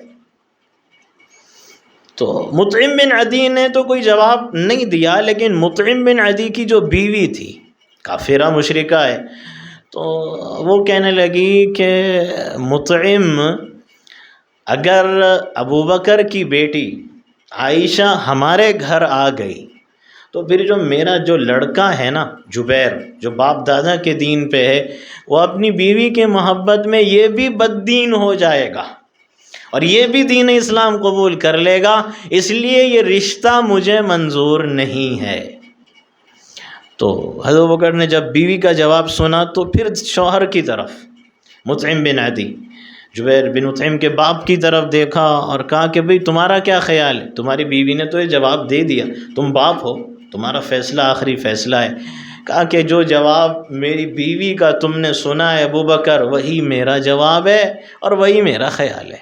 تو مطعم بن عدی نے تو کوئی جواب نہیں دیا، لیکن مطعم بن عدی کی جو بیوی تھی کافرہ مشرکہ ہے، تو وہ کہنے لگی کہ مطعم اگر ابوبکر کی بیٹی عائشہ ہمارے گھر آ گئی تو پھر جو میرا جو لڑکا ہے نا جبیر، جو باپ دادا کے دین پہ ہے، وہ اپنی بیوی کے محبت میں یہ بھی بددین ہو جائے گا اور یہ بھی دین اسلام قبول کر لے گا، اس لیے یہ رشتہ مجھے منظور نہیں ہے۔ تو حضرت ابوبکر نے جب بیوی کا جواب سنا تو پھر شوہر کی طرف، مطعم بن عدی، جبیر بن مطعم کے باپ کی طرف دیکھا اور کہا کہ بھئی تمہارا کیا خیال ہے؟ تمہاری بیوی نے تو یہ جواب دے دیا، تم باپ ہو، تمہارا فیصلہ آخری فیصلہ ہے۔ کہا کہ جو جواب میری بیوی کا تم نے سنا ہے ابوبکر، وہی میرا جواب ہے اور وہی میرا خیال ہے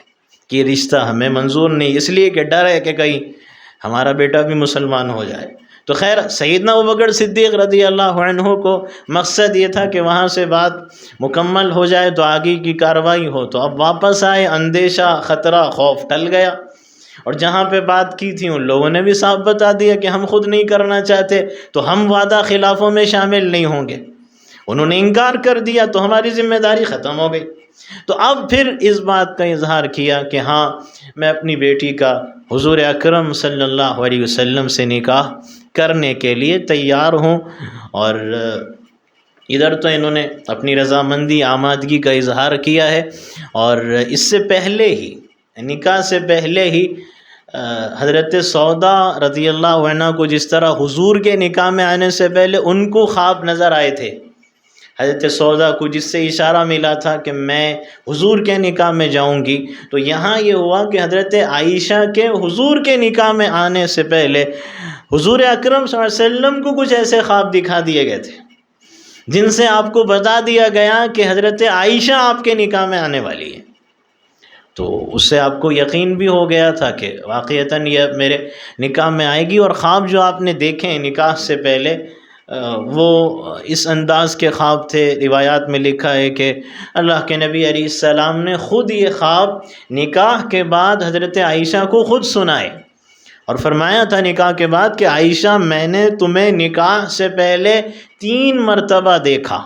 کہ یہ رشتہ ہمیں منظور نہیں، اس لیے کہ ڈر ہے کہ کہیں ہمارا بیٹا بھی مسلمان ہو جائے۔ تو خیر سیدنا ابوبکر صدیق رضی اللہ عنہ کو مقصد یہ تھا کہ وہاں سے بات مکمل ہو جائے تو آگے کی کارروائی ہو، تو اب واپس آئے، اندیشہ، خطرہ، خوف ٹل گیا، اور جہاں پہ بات کی تھی ان لوگوں نے بھی صاف بتا دیا کہ ہم خود نہیں کرنا چاہتے تو ہم وعدہ خلافوں میں شامل نہیں ہوں گے، انہوں نے انکار کر دیا تو ہماری ذمہ داری ختم ہو گئی۔ تو اب پھر اس بات کا اظہار کیا کہ ہاں میں اپنی بیٹی کا حضور اکرم صلی اللہ علیہ وسلم سے نکاح کرنے کے لیے تیار ہوں، اور ادھر تو انہوں نے اپنی رضامندی، آمادگی کا اظہار کیا ہے، اور اس سے پہلے ہی نکاح سے پہلے ہی حضرت سودا رضی اللہ عنہ کو جس طرح حضور کے نکاح میں آنے سے پہلے ان کو خواب نظر آئے تھے، حضرت سودا کو جس سے اشارہ ملا تھا کہ میں حضور کے نکاح میں جاؤں گی، تو یہاں یہ ہوا کہ حضرت عائشہ کے حضور کے نکاح میں آنے سے پہلے حضور اکرم صلی اللہ علیہ وسلم کو کچھ ایسے خواب دکھا دیے گئے تھے جن سے آپ کو بتا دیا گیا کہ حضرت عائشہ آپ کے نکاح میں آنے والی ہے۔ تو اس سے آپ کو یقین بھی ہو گیا تھا کہ واقعتاً یہ میرے نکاح میں آئے گی، اور خواب جو آپ نے دیکھے نکاح سے پہلے وہ اس انداز کے خواب تھے۔ روایات میں لکھا ہے کہ اللہ کے نبی علیہ السلام نے خود یہ خواب نکاح کے بعد حضرت عائشہ کو خود سنائے، اور فرمایا تھا نکاح کے بعد کہ عائشہ میں نے تمہیں نکاح سے پہلے 3 مرتبہ دیکھا،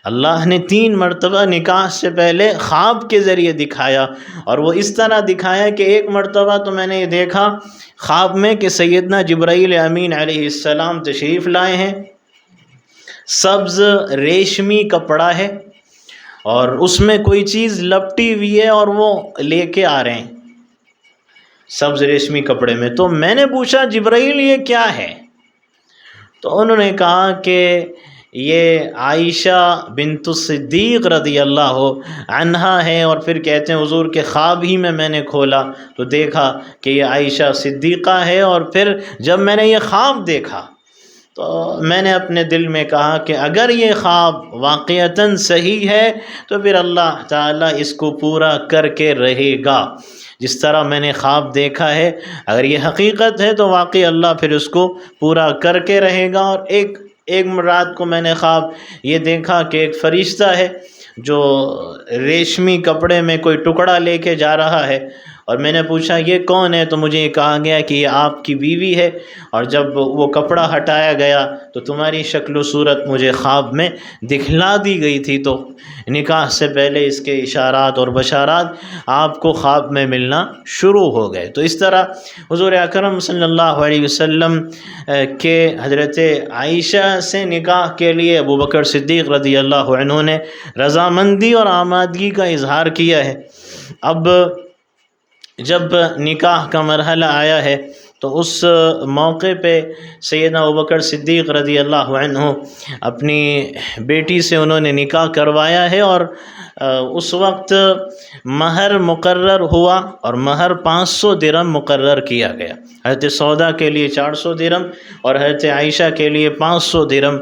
اللہ نے 3 مرتبہ نکاح سے پہلے خواب کے ذریعے دکھایا، اور وہ اس طرح دکھایا کہ ایک مرتبہ تو میں نے یہ دیکھا خواب میں کہ سیدنا جبرائیل امین علیہ السلام تشریف لائے ہیں، سبز ریشمی کپڑا ہے اور اس میں کوئی چیز لپٹی ہوئی ہے اور وہ لے کے آ رہے ہیں سبز ریشمی کپڑے میں۔ تو میں نے پوچھا جبرائیل یہ کیا ہے؟ تو انہوں نے کہا کہ یہ عائشہ بنت الصدیق رضی اللہ عنہا ہے، اور پھر کہتے ہیں حضور کے خواب ہی میں نے کھولا تو دیکھا کہ یہ عائشہ صدیقہ ہے، اور پھر جب میں نے یہ خواب دیکھا تو میں نے اپنے دل میں کہا کہ اگر یہ خواب واقعتاً صحیح ہے تو پھر اللہ تعالیٰ اس کو پورا کر کے رہے گا، جس طرح میں نے خواب دیکھا ہے اگر یہ حقیقت ہے تو واقعی اللہ پھر اس کو پورا کر کے رہے گا۔ اور ایک رات کو میں نے خواب یہ دیکھا کہ ایک فرشتہ ہے جو ریشمی کپڑے میں کوئی ٹکڑا لے کے جا رہا ہے، اور میں نے پوچھا یہ کون ہے، تو مجھے یہ کہا گیا کہ یہ آپ کی بیوی ہے، اور جب وہ کپڑا ہٹایا گیا تو تمہاری شکل و صورت مجھے خواب میں دکھلا دی گئی تھی، تو نکاح سے پہلے اس کے اشارات اور بشارات آپ کو خواب میں ملنا شروع ہو گئے۔ تو اس طرح حضور اکرم صلی اللہ علیہ وسلم کے حضرت عائشہ سے نکاح کے لیے ابو بکر صدیق رضی اللہ عنہ نے رضامندی اور آمادگی کا اظہار کیا ہے۔ اب جب نکاح کا مرحلہ آیا ہے تو اس موقع پہ سیدنا ابوبکر صدیق رضی اللہ عنہ اپنی بیٹی سے انہوں نے نکاح کروایا ہے، اور اس وقت مہر مقرر ہوا، اور مہر 500 درہم مقرر کیا گیا۔ حضرت سودا کے لیے 400 درہم اور حضرت عائشہ کے لیے 500 درہم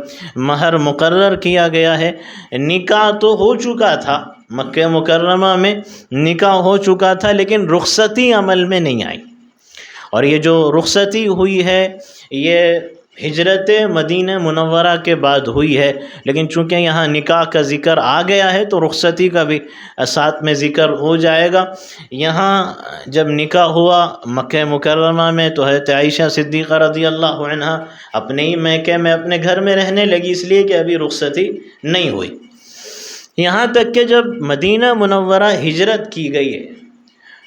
مہر مقرر کیا گیا ہے۔ نکاح تو ہو چکا تھا، مکہ مکرمہ میں نکاح ہو چکا تھا، لیکن رخصتی عمل میں نہیں آئی، اور یہ جو رخصتی ہوئی ہے یہ ہجرت مدینہ منورہ کے بعد ہوئی ہے، لیکن چونکہ یہاں نکاح کا ذکر آ گیا ہے تو رخصتی کا بھی ساتھ میں ذکر ہو جائے گا۔ یہاں جب نکاح ہوا مکہ مکرمہ میں تو حضرت عائشہ صدیقہ رضی اللہ عنہا اپنے ہی میکے میں اپنے گھر میں رہنے لگی، اس لیے کہ ابھی رخصتی نہیں ہوئی، یہاں تک کہ جب مدینہ منورہ ہجرت کی گئی ہے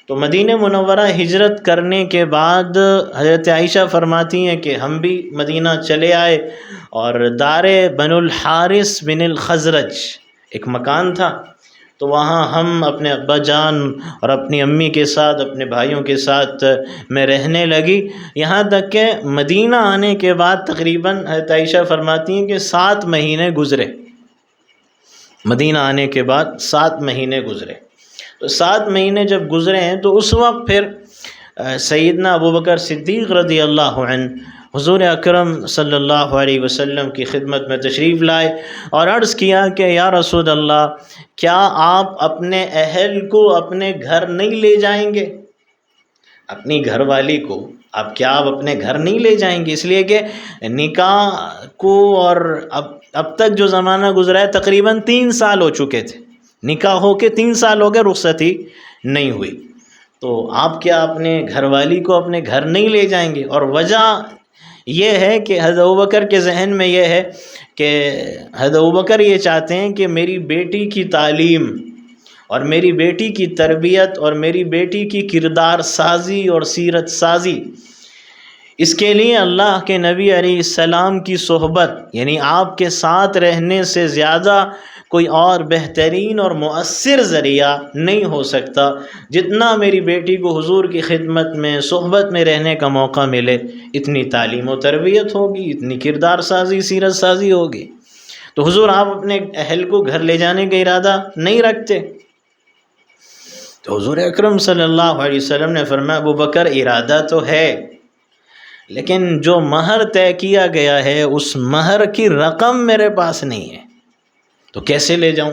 تو مدینہ منورہ ہجرت کرنے کے بعد حضرت عائشہ فرماتی ہیں کہ ہم بھی مدینہ چلے آئے، اور دار بنو الحارث بن الخزرج ایک مکان تھا، تو وہاں ہم اپنے ابا جان اور اپنی امی کے ساتھ اپنے بھائیوں کے ساتھ میں رہنے لگی، یہاں تک کہ مدینہ آنے کے بعد تقریباً حضرت عائشہ فرماتی ہیں کہ 7 مہینے گزرے، مدینہ آنے کے بعد 7 مہینے گزرے۔ تو 7 مہینے جب گزرے ہیں تو اس وقت پھر سیدنا ابوبکر صدیق رضی اللہ عنہ حضور اکرم صلی اللہ علیہ وسلم کی خدمت میں تشریف لائے اور عرض کیا کہ یا رسول اللہ، کیا آپ اپنے اہل کو اپنے گھر نہیں لے جائیں گے؟ اپنی گھر والی کو آپ اپنے گھر نہیں لے جائیں گے؟ اس لیے کہ نکاح کو اور اب تک جو زمانہ گزرا ہے تقریباً 3 سال ہو چکے تھے، نکاح ہو کے 3 سال ہو گئے، رخصتی نہیں ہوئی، تو آپ کیا اپنے گھر والی کو اپنے گھر نہیں لے جائیں گے؟ اور وجہ یہ ہے کہ حضرت ابوبکر کے ذہن میں یہ ہے کہ حضرت ابوبکر یہ چاہتے ہیں کہ میری بیٹی کی تعلیم اور میری بیٹی کی تربیت اور میری بیٹی کی کردار سازی اور سیرت سازی، اس کے لیے اللہ کے نبی علیہ السلام کی صحبت، یعنی آپ کے ساتھ رہنے سے زیادہ کوئی اور بہترین اور مؤثر ذریعہ نہیں ہو سکتا، جتنا میری بیٹی کو حضور کی خدمت میں صحبت میں رہنے کا موقع ملے، اتنی تعلیم و تربیت ہوگی، اتنی کردار سازی سیرت سازی ہوگی۔ تو حضور آپ اپنے اہل کو گھر لے جانے کا ارادہ نہیں رکھتے؟ تو حضور اکرم صلی اللہ علیہ وسلم نے فرمایا ابوبکر ارادہ تو ہے، لیکن جو مہر طے کیا گیا ہے اس مہر کی رقم میرے پاس نہیں ہے، تو کیسے لے جاؤں؟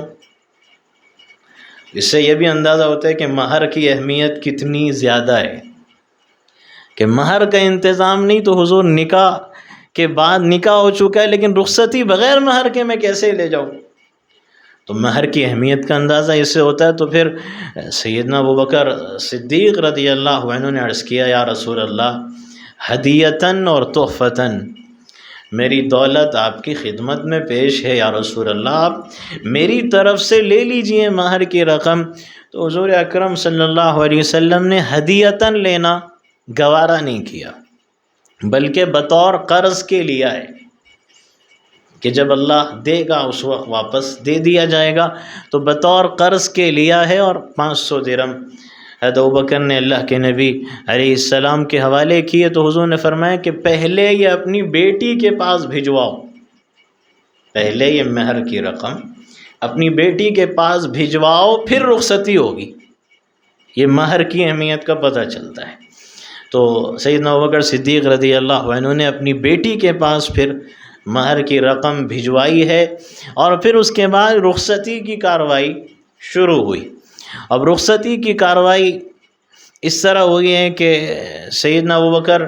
اس سے یہ بھی اندازہ ہوتا ہے کہ مہر کی اہمیت کتنی زیادہ ہے، کہ مہر کا انتظام نہیں تو حضور نکاح کے بعد نکاح ہو چکا ہے لیکن رخصتی بغیر مہر کے میں کیسے لے جاؤں؟ تو مہر کی اہمیت کا اندازہ اس سے ہوتا ہے۔ تو پھر سیدنا ابوبکر صدیق رضی اللہ عنہ نے عرض کیا یا رسول اللہ، ہدیتاً اور تحفتاً، میری دولت آپ کی خدمت میں پیش ہے یا رسول اللہ، آپ میری طرف سے لے لیجئے مہر کی رقم۔ تو حضور اکرم صلی اللہ علیہ وسلم نے ہدیتاً لینا گوارا نہیں کیا، بلکہ بطور قرض کے لیا ہے کہ جب اللہ دے گا اس وقت واپس دے دیا جائے گا، تو بطور قرض کے لیا ہے، اور 500 درہم حضرت ابوبکر نے اللہ کے نبی علیہ السلام کے حوالے کیے۔ تو حضور نے فرمایا کہ پہلے یہ اپنی بیٹی کے پاس بھجواؤ، پہلے یہ مہر کی رقم اپنی بیٹی کے پاس بھجواؤ، پھر رخصتی ہوگی۔ یہ مہر کی اہمیت کا پتہ چلتا ہے۔ تو سیدنا ابوبکر صدیق رضی اللہ عنہ نے اپنی بیٹی کے پاس پھر مہر کی رقم بھجوائی ہے، اور پھر اس کے بعد رخصتی کی کارروائی شروع ہوئی۔ اب رخصتی کی کارروائی اس طرح ہوئی ہے کہ سیدنا ابوبکر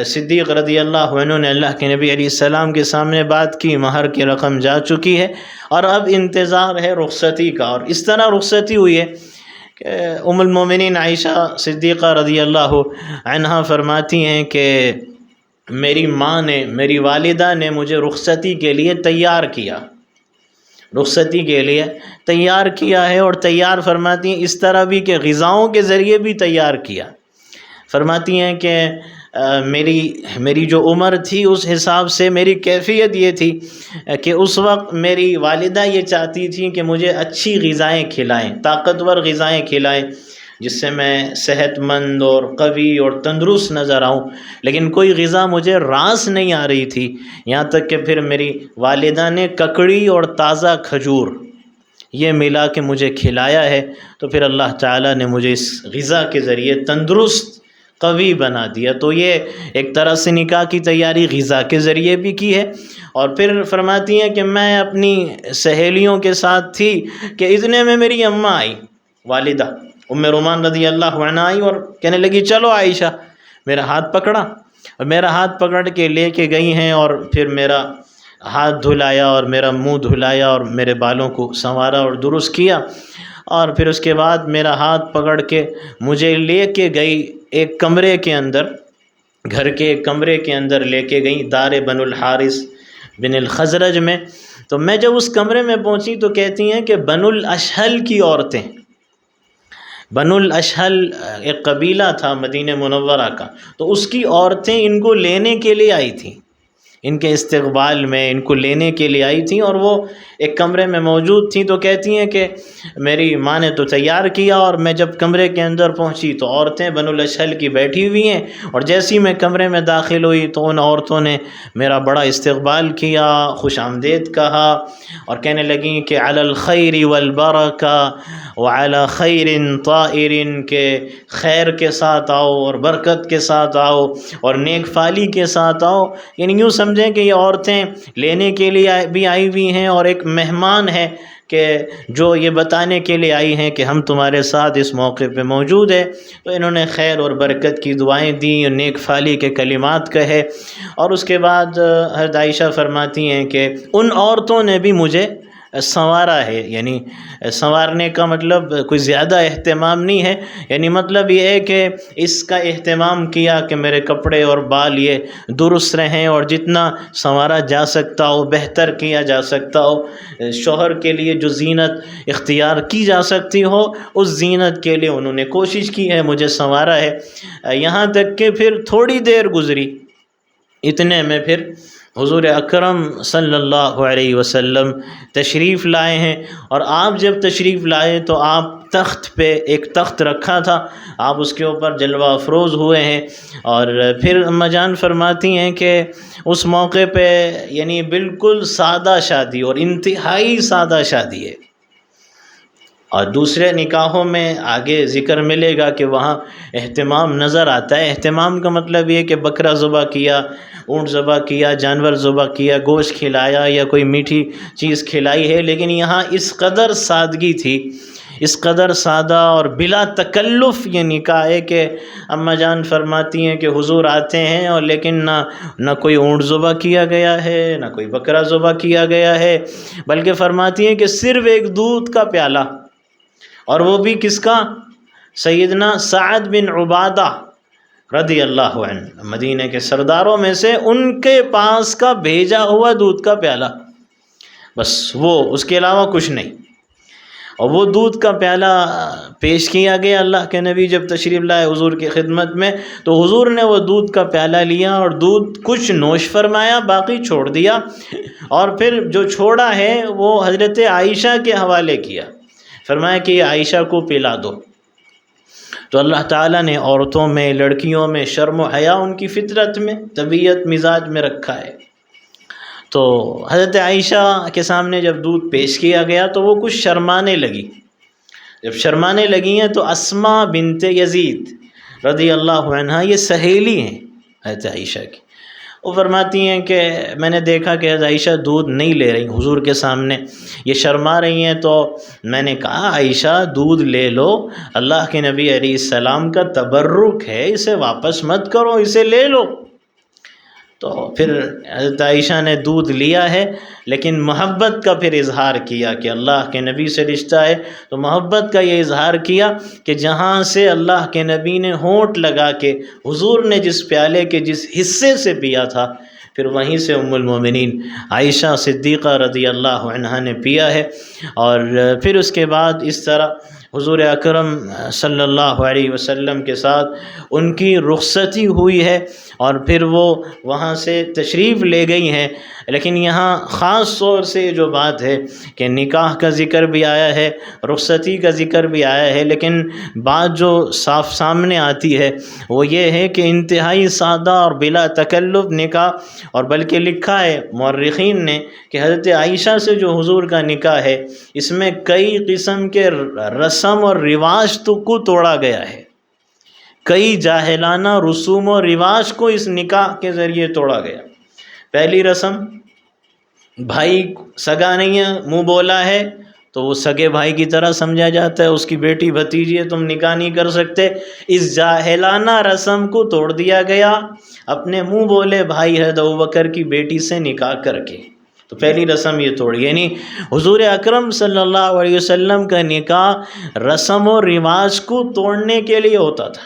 صدیق رضی اللہ عنہ نے اللہ کے نبی علیہ السلام کے سامنے بات کی، مہر کی رقم جا چکی ہے، اور اب انتظار ہے رخصتی کا۔ اور اس طرح رخصتی ہوئی ہے کہ ام المومنین عائشہ صدیقہ رضی اللہ عنہا فرماتی ہیں کہ میری ماں نے، میری والدہ نے مجھے رخصتی کے لیے تیار کیا، رخصتی کے لیے تیار کیا ہے، اور تیار فرماتی ہیں اس طرح بھی کہ غذاؤں کے ذریعے بھی تیار کیا۔ فرماتی ہیں کہ میری جو عمر تھی اس حساب سے میری کیفیت یہ تھی کہ اس وقت میری والدہ یہ چاہتی تھیں کہ مجھے اچھی غذائیں کھلائیں، طاقتور غذائیں کھلائیں، جس سے میں صحت مند اور قوی اور تندرست نظر آؤں، لیکن کوئی غذا مجھے راس نہیں آ رہی تھی، یہاں تک کہ پھر میری والدہ نے ککڑی اور تازہ کھجور یہ ملا کے مجھے کھلایا ہے، تو پھر اللہ تعالیٰ نے مجھے اس غذا کے ذریعے تندرست قوی بنا دیا۔ تو یہ ایک طرح سے نکاح کی تیاری غذا کے ذریعے بھی کی ہے۔ اور پھر فرماتی ہیں کہ میں اپنی سہیلیوں کے ساتھ تھی کہ اتنے میں میری اماں آئی، والدہ ام رومان رضی اللہ عنہا آئی اور کہنے لگی چلو عائشہ، میرا ہاتھ پکڑا اور میرا ہاتھ پکڑ کے لے کے گئی ہیں، اور پھر میرا ہاتھ دھلایا اور میرا منہ دھلایا اور میرے بالوں کو سنوارا اور درست کیا، اور پھر اس کے بعد میرا ہاتھ پکڑ کے مجھے لے کے گئی ایک کمرے کے اندر، گھر کے ایک کمرے کے اندر لے کے گئی، دار بن الحارث بن الخزرج میں۔ تو میں جب اس کمرے میں پہنچی تو کہتی ہیں کہ بنو الاشہل کی عورتیں، بنو الاشہل ایک قبیلہ تھا مدینہ منورہ کا، تو اس کی عورتیں ان کو لینے کے لیے آئی تھیں، ان کے استقبال میں ان کو لینے کے لیے آئی تھیں، اور وہ ایک کمرے میں موجود تھیں۔ تو کہتی ہیں کہ میری ماں نے تو تیار کیا، اور میں جب کمرے کے اندر پہنچی تو عورتیں بنو الاشہل کی بیٹھی ہوئی ہیں، اور جیسی میں کمرے میں داخل ہوئی تو ان عورتوں نے میرا بڑا استقبال کیا، خوش آمدید کہا، اور کہنے لگیں کہ علی الخیر والبرکہ وعلی خیر طائر، کہ خیر کے ساتھ آؤ اور برکت کے ساتھ آؤ اور نیک فالی کے ساتھ آؤ۔ یعنی یوں سمجھیں کہ یہ عورتیں لینے کے لیے بھی آئی ہوئی ہیں، اور ایک مہمان ہے کہ جو یہ بتانے کے لیے آئی ہیں کہ ہم تمہارے ساتھ اس موقع پہ موجود ہے۔ تو انہوں نے خیر اور برکت کی دعائیں دیں، نیک فالی کے کلمات کہے، اور اس کے بعد حضرت عائشہ فرماتی ہیں کہ ان عورتوں نے بھی مجھے سنوارا ہے، یعنی سنوارنے کا مطلب کوئی زیادہ اہتمام نہیں ہے، یعنی مطلب یہ ہے کہ اس کا اہتمام کیا کہ میرے کپڑے اور بال یہ درست رہیں، اور جتنا سنوارا جا سکتا ہو، بہتر کیا جا سکتا ہو، شوہر کے لیے جو زینت اختیار کی جا سکتی ہو اس زینت کے لیے انہوں نے کوشش کی ہے، مجھے سنوارا ہے۔ یہاں تک کہ پھر تھوڑی دیر گزری، اتنے میں پھر حضور اکرم صلی اللہ علیہ وسلم تشریف لائے ہیں، اور آپ جب تشریف لائے تو آپ تخت پہ، ایک تخت رکھا تھا، آپ اس کے اوپر جلوہ افروز ہوئے ہیں، اور پھر اما جان فرماتی ہیں کہ اس موقع پہ یعنی بالکل سادہ شادی، اور انتہائی سادہ شادی ہے۔ اور دوسرے نکاحوں میں آگے ذکر ملے گا کہ وہاں اہتمام نظر آتا ہے۔ اہتمام کا مطلب یہ کہ بکرا ذبح کیا، اونٹ ذبح کیا، جانور ذبح کیا، گوشت کھلایا یا کوئی میٹھی چیز کھلائی ہے، لیکن یہاں اس قدر سادگی تھی، اس قدر سادہ اور بلا تکلف یہ نکاح ہے کہ اما جان فرماتی ہیں کہ حضور آتے ہیں، اور لیکن نہ کوئی اونٹ ذبح کیا گیا ہے، نہ کوئی بکرا ذبح کیا گیا ہے، بلکہ فرماتی ہیں کہ صرف ایک دودھ کا پیالہ، اور وہ بھی کس کا؟ سیدنا سعد بن عبادہ رضی اللہ عنہ، مدینہ کے سرداروں میں سے، ان کے پاس کا بھیجا ہوا دودھ کا پیالہ، بس وہ، اس کے علاوہ کچھ نہیں۔ اور وہ دودھ کا پیالہ پیش کیا گیا اللہ کے نبی جب تشریف لائے حضور کی خدمت میں، تو حضور نے وہ دودھ کا پیالہ لیا اور دودھ کچھ نوش فرمایا، باقی چھوڑ دیا، اور پھر جو چھوڑا ہے وہ حضرت عائشہ کے حوالے کیا، فرمایا کہ یہ عائشہ کو پلا دو۔ تو اللہ تعالیٰ نے عورتوں میں، لڑکیوں میں شرم و حیا ان کی فطرت میں، طبیعت مزاج میں رکھا ہے۔ تو حضرت عائشہ کے سامنے جب دودھ پیش کیا گیا تو وہ کچھ شرمانے لگی، جب شرمانے لگی ہیں تو اسماء بنت یزید رضی اللہ عنہ، یہ سہیلی ہیں حضرت عائشہ کی، وہ فرماتی ہیں کہ میں نے دیکھا کہ حضرت عائشہ دودھ نہیں لے رہی حضور کے سامنے، یہ شرما رہی ہیں، تو میں نے کہا عائشہ دودھ لے لو، اللہ کے نبی علیہ السلام کا تبرک ہے، اسے واپس مت کرو، اسے لے لو۔ تو پھر حضرت عائشہ نے دودھ لیا ہے، لیکن محبت کا پھر اظہار کیا کہ اللہ کے نبی سے رشتہ ہے، تو محبت کا یہ اظہار کیا کہ جہاں سے اللہ کے نبی نے ہونٹ لگا کے حضور نے جس پیالے کے جس حصے سے پیا تھا، پھر وہیں سے ام المومنین عائشہ صدیقہ رضی اللہ عنہا نے پیا ہے۔ اور پھر اس کے بعد اس طرح حضور اکرم صلی اللہ علیہ وسلم کے ساتھ ان کی رخصتی ہوئی ہے، اور پھر وہ وہاں سے تشریف لے گئی ہیں۔ لیکن یہاں خاص طور سے جو بات ہے کہ نکاح کا ذکر بھی آیا ہے، رخصتی کا ذکر بھی آیا ہے، لیکن بات جو صاف سامنے آتی ہے وہ یہ ہے کہ انتہائی سادہ اور بلا تکلف نکاح، اور بلکہ لکھا ہے مورخین نے کہ حضرت عائشہ سے جو حضور کا نکاح ہے اس میں کئی قسم کے رسم اور رواج کو توڑا گیا ہے، کئی جاہلانہ رسوم و رواج کو اس نکاح کے ذریعے توڑا گیا۔ پہلی رسم، بھائی سگا نہیں ہے، منہ بولا ہے تو وہ سگے بھائی کی طرح سمجھا جاتا ہے، اس کی بیٹی بھتیجی ہے، تم نکاح نہیں کر سکتے۔ اس جاہلانہ رسم کو توڑ دیا گیا اپنے منہ بولے بھائی حضرت ابوبکر کی بیٹی سے نکاح کر کے۔ تو پہلی رسم یہ توڑی، یعنی حضور اکرم صلی اللہ علیہ وسلم کا نکاح رسم و رواج کو توڑنے کے لیے ہوتا تھا،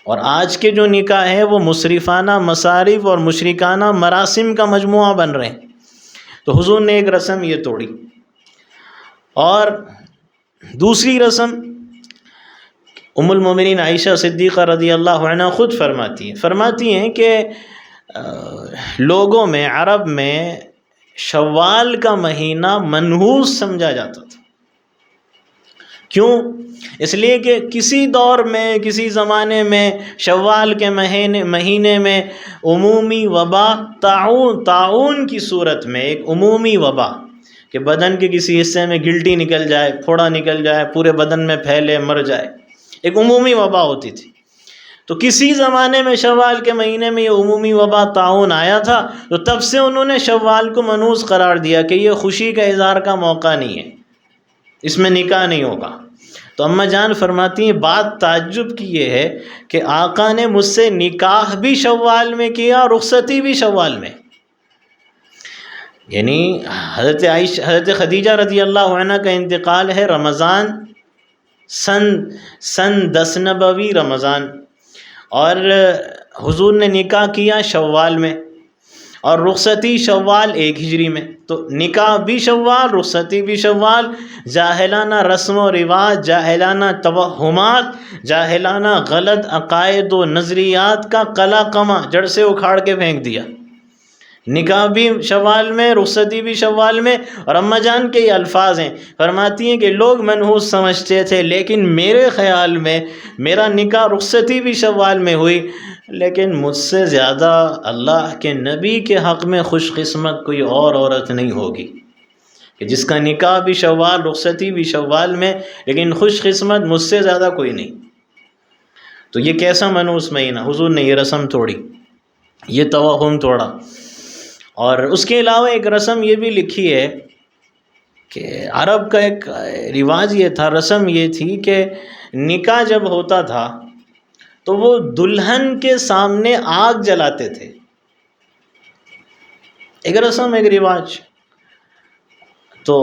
اور آج کے جو نکاح ہے وہ مصرفانہ مصارف اور مشرکانہ مراسم کا مجموعہ بن رہے ہیں۔ تو حضور نے ایک رسم یہ توڑی، اور دوسری رسم ام المومنین عائشہ صدیقہ رضی اللہ عنہ خود فرماتی ہیں کہ لوگوں میں، عرب میں شوال کا مہینہ منحوس سمجھا جاتا تھا۔ کیوں؟ اس لیے کہ کسی دور میں، کسی زمانے میں شوال کے مہینے میں عمومی وبا، طاعون کی صورت میں ایک عمومی وبا کہ بدن کے کسی حصے میں گلٹی نکل جائے، پھوڑا نکل جائے، پورے بدن میں پھیلے، مر جائے، ایک عمومی وبا ہوتی تھی۔ تو کسی زمانے میں شوال کے مہینے میں یہ عمومی وبا طاعون آیا تھا، تو تب سے انہوں نے شوال کو منحوس قرار دیا کہ یہ خوشی کا اظہار کا موقع نہیں ہے، اس میں نکاح نہیں ہوگا۔ تو اماں جان فرماتی ہیں بات تعجب کی یہ ہے کہ آقا نے مجھ سے نکاح بھی شوال میں کیا، رخصتی بھی شوال میں۔ یعنی حضرت خدیجہ رضی اللہ عنہ کا انتقال ہے رمضان، سن 10 نبوی رمضان، اور حضور نے نکاح کیا شوال میں، اور رخصتی شوال 1 ہجری میں۔ تو نکاح بھی شوال، رخصتی بھی شوال، جاہلانہ رسم و رواج، جاہلانہ توہمات، جاہلانہ غلط عقائد و نظریات کا قلع قمع جڑ سے اکھاڑ کے پھینک دیا۔ نکاح بھی شوال میں، رخصتی بھی شوال میں، اور اماں جان کے یہ الفاظ ہیں، فرماتی ہیں کہ لوگ منحوس سمجھتے تھے، لیکن میرے خیال میں میرا نکاح رخصتی بھی شوال میں ہوئی، لیکن مجھ سے زیادہ اللہ کے نبی کے حق میں خوش قسمت کوئی اور عورت نہیں ہوگی کہ جس کا نکاح بھی شوال، رخصتی بھی شوال میں، لیکن خوش قسمت مجھ سے زیادہ کوئی نہیں۔ تو یہ کیسا منحوس مہینہ، حضور نے یہ رسم توڑی، یہ توہم توڑا۔ اور اس کے علاوہ ایک رسم یہ بھی لکھی ہے کہ عرب کا ایک رواج یہ تھا، رسم یہ تھی کہ نکاح جب ہوتا تھا تو وہ دلہن کے سامنے آگ جلاتے تھے، ایک رسم، ایک رواج۔ تو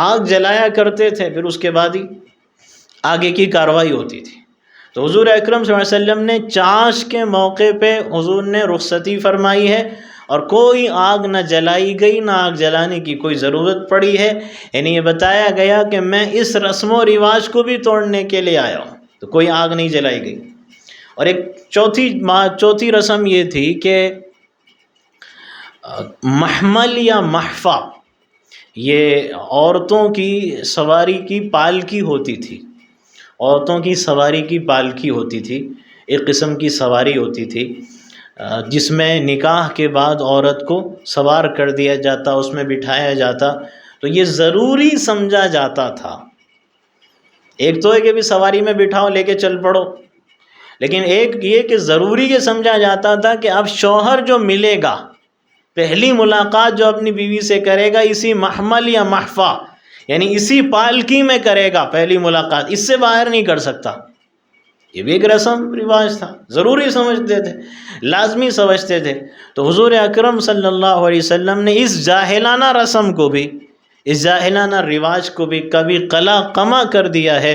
آگ جلایا کرتے تھے، پھر اس کے بعد ہی آگے کی کارروائی ہوتی تھی۔ تو حضور اکرم صلی اللہ علیہ وسلم نے چاش کے موقع پہ حضور نے رخصتی فرمائی ہے، اور کوئی آگ نہ جلائی گئی، نہ آگ جلانے کی کوئی ضرورت پڑی ہے، یعنی یہ بتایا گیا کہ میں اس رسم و رواج کو بھی توڑنے کے لیے آیا ہوں، تو کوئی آگ نہیں جلائی گئی۔ اور ایک چوتھی رسم یہ تھی کہ محمل یا محفا، یہ عورتوں کی سواری کی پالکی ہوتی تھی، عورتوں کی سواری کی پالکی ہوتی تھی، ایک قسم کی سواری ہوتی تھی جس میں نکاح کے بعد عورت کو سوار کر دیا جاتا، اس میں بٹھایا جاتا۔ تو یہ ضروری سمجھا جاتا تھا، ایک تو ہے کہ بھی سواری میں بٹھاؤ، لے کے چل پڑو، لیکن ایک یہ کہ ضروری یہ سمجھا جاتا تھا کہ اب شوہر جو ملے گا، پہلی ملاقات جو اپنی بیوی سے کرے گا اسی محمل یا محفا، یعنی اسی پالکی میں کرے گا پہلی ملاقات، اس سے باہر نہیں کر سکتا۔ یہ بھی ایک رسم رواج تھا، ضروری سمجھتے تھے، لازمی سمجھتے تھے۔ تو حضور اکرم صلی اللہ علیہ وسلم نے اس جاہلانہ رسم کو بھی، اس جاہلانہ رواج کو بھی کبھی قلع قمع کر دیا ہے۔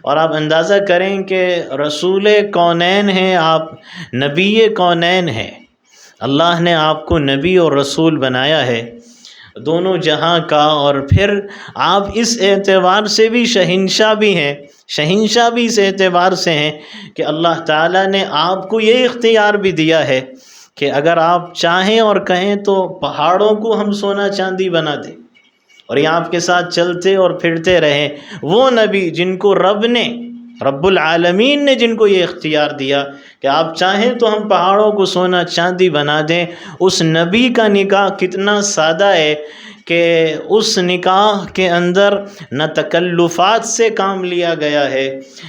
اور آپ اندازہ کریں کہ رسول کونین ہیں، آپ نبی کونین ہیں، اللہ نے آپ کو نبی اور رسول بنایا ہے دونوں جہاں کا، اور پھر آپ اس اعتبار سے بھی شہنشاہ بھی ہیں، شہنشاہ بھی اس اعتبار سے ہیں کہ اللہ تعالیٰ نے آپ کو یہ اختیار بھی دیا ہے کہ اگر آپ چاہیں اور کہیں تو پہاڑوں کو ہم سونا چاندی بنا دیں اور یہ آپ کے ساتھ چلتے اور پھرتے رہیں۔ وہ نبی جن کو رب العالمین نے جن کو یہ اختیار دیا کہ آپ چاہیں تو ہم پہاڑوں کو سونا چاندی بنا دیں، اس نبی کا نکاح کتنا سادہ ہے کہ اس نکاح کے اندر نہ تکلفات سے کام لیا گیا ہے،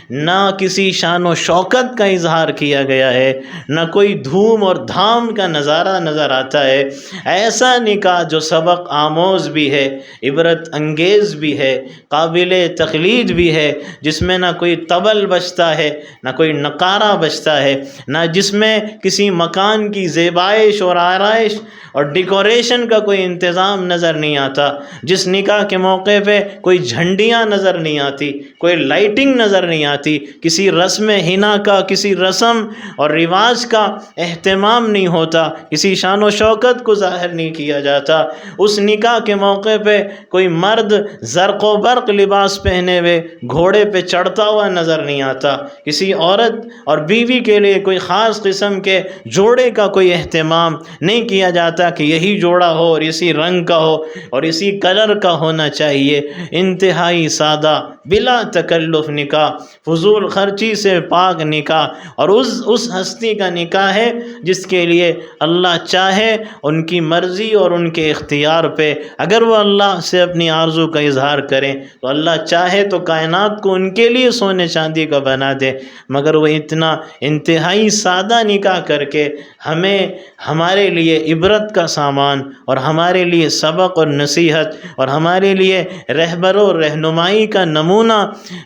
نہ کسی شان و شوکت کا اظہار کیا گیا ہے، نہ کوئی دھوم اور دھام کا نظارہ نظر آتا ہے۔ ایسا نکاح جو سبق آموز بھی ہے، عبرت انگیز بھی ہے، قابل تقلید بھی ہے، جس میں نہ کوئی طبل بجتا ہے، نہ کوئی نقارہ بجتا ہے، نہ جس میں کسی مکان کی زیبائش اور آرائش اور ڈیکوریشن کا کوئی انتظام نظر نہیں آتا، جس نکاح کے موقع پہ کوئی جھنڈیاں نظر نہیں آتی، کوئی لائٹنگ نظر نہیں آتی، کسی رسم حنا کا، کسی رسم اور رواج کا اہتمام نہیں ہوتا، کسی شان و شوکت کو ظاہر نہیں کیا جاتا۔ اس نکاح کے موقع پہ کوئی مرد زرق و برق لباس پہنے ہوئے گھوڑے پہ چڑھتا ہوا نظر نہیں آتا، کسی عورت اور بیوی کے لیے کوئی خاص قسم کے جوڑے کا کوئی اہتمام نہیں کیا جاتا کہ یہی جوڑا ہو اور اسی رنگ کا ہو اور اسی کلر کا ہونا چاہیے۔ انتہائی سادہ بلا تکلف نکاح، فضول خرچی سے پاک نکاح، اور اس ہستی کا نکاح ہے جس کے لیے اللہ چاہے، ان کی مرضی اور ان کے اختیار پہ اگر وہ اللہ سے اپنی آرزو کا اظہار کریں تو اللہ چاہے تو کائنات کو ان کے لیے سونے چاندی کا بنا دے، مگر وہ اتنا انتہائی سادہ نکاح کر کے ہمیں ہمارے لیے عبرت کا سامان اور ہمارے لیے سبق اور نصیحت اور ہمارے لیے رہبر و رہنمائی کا نمونہ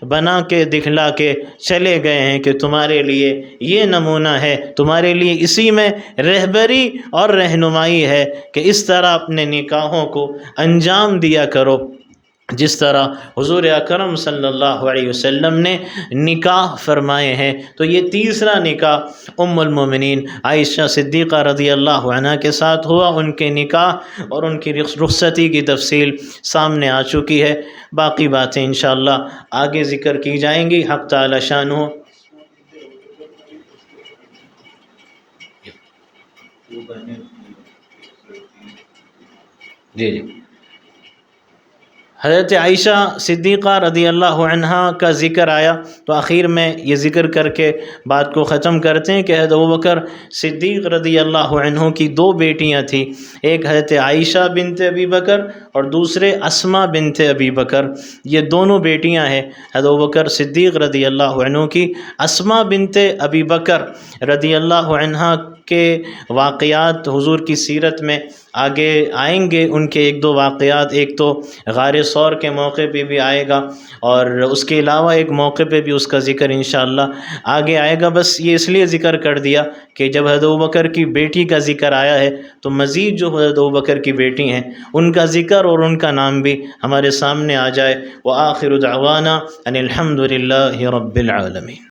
بنا کے دکھلا کے چلے گئے ہیں کہ تمہارے لیے یہ نمونہ ہے، تمہارے لیے اسی میں رہبری اور رہنمائی ہے کہ اس طرح اپنے نکاحوں کو انجام دیا کرو جس طرح حضور اکرم صلی اللہ علیہ وسلم نے نکاح فرمائے ہیں۔ تو یہ تیسرا نکاح ام المومنین عائشہ صدیقہ رضی اللہ عنہ کے ساتھ ہوا۔ ان کے نکاح اور ان کی رخصتی کی تفصیل سامنے آ چکی ہے، باقی باتیں انشاءاللہ آگے ذکر کی جائیں گی۔ حق تعالی شانہ جی حضرت عائشہ صدیقہ رضی اللہ عنہا کا ذکر آیا تو آخر میں یہ ذکر کر کے بات کو ختم کرتے ہیں کہ حضرت ابوبکر صدیق رضی اللہ عنہ کی دو بیٹیاں تھیں، ایک حضرت عائشہ بنت ابی بکر اور دوسرے اسماء بنت ابی بکر۔ یہ دونوں بیٹیاں ہیں حضرت ابوبکر صدیق رضی اللہ عنہ کی۔ اسماء بنت ابی بکر رضی اللہ عنہ کے واقعات حضور کی سیرت میں آگے آئیں گے، ان کے ایک دو واقعات، ایک تو غار ثور کے موقع پہ بھی آئے گا اور اس کے علاوہ ایک موقع پہ بھی اس کا ذکر انشاءاللہ آگے آئے گا۔ بس یہ اس لیے ذکر کر دیا کہ جب حضرت ابوبکر کی بیٹی کا ذکر آیا ہے تو مزید جو حضرت ابوبکر کی بیٹی ہیں ان کا ذکر اور ان کا نام بھی ہمارے سامنے آ جائے۔ وآخر دعوانا ان الحمد للہ رب العالمین۔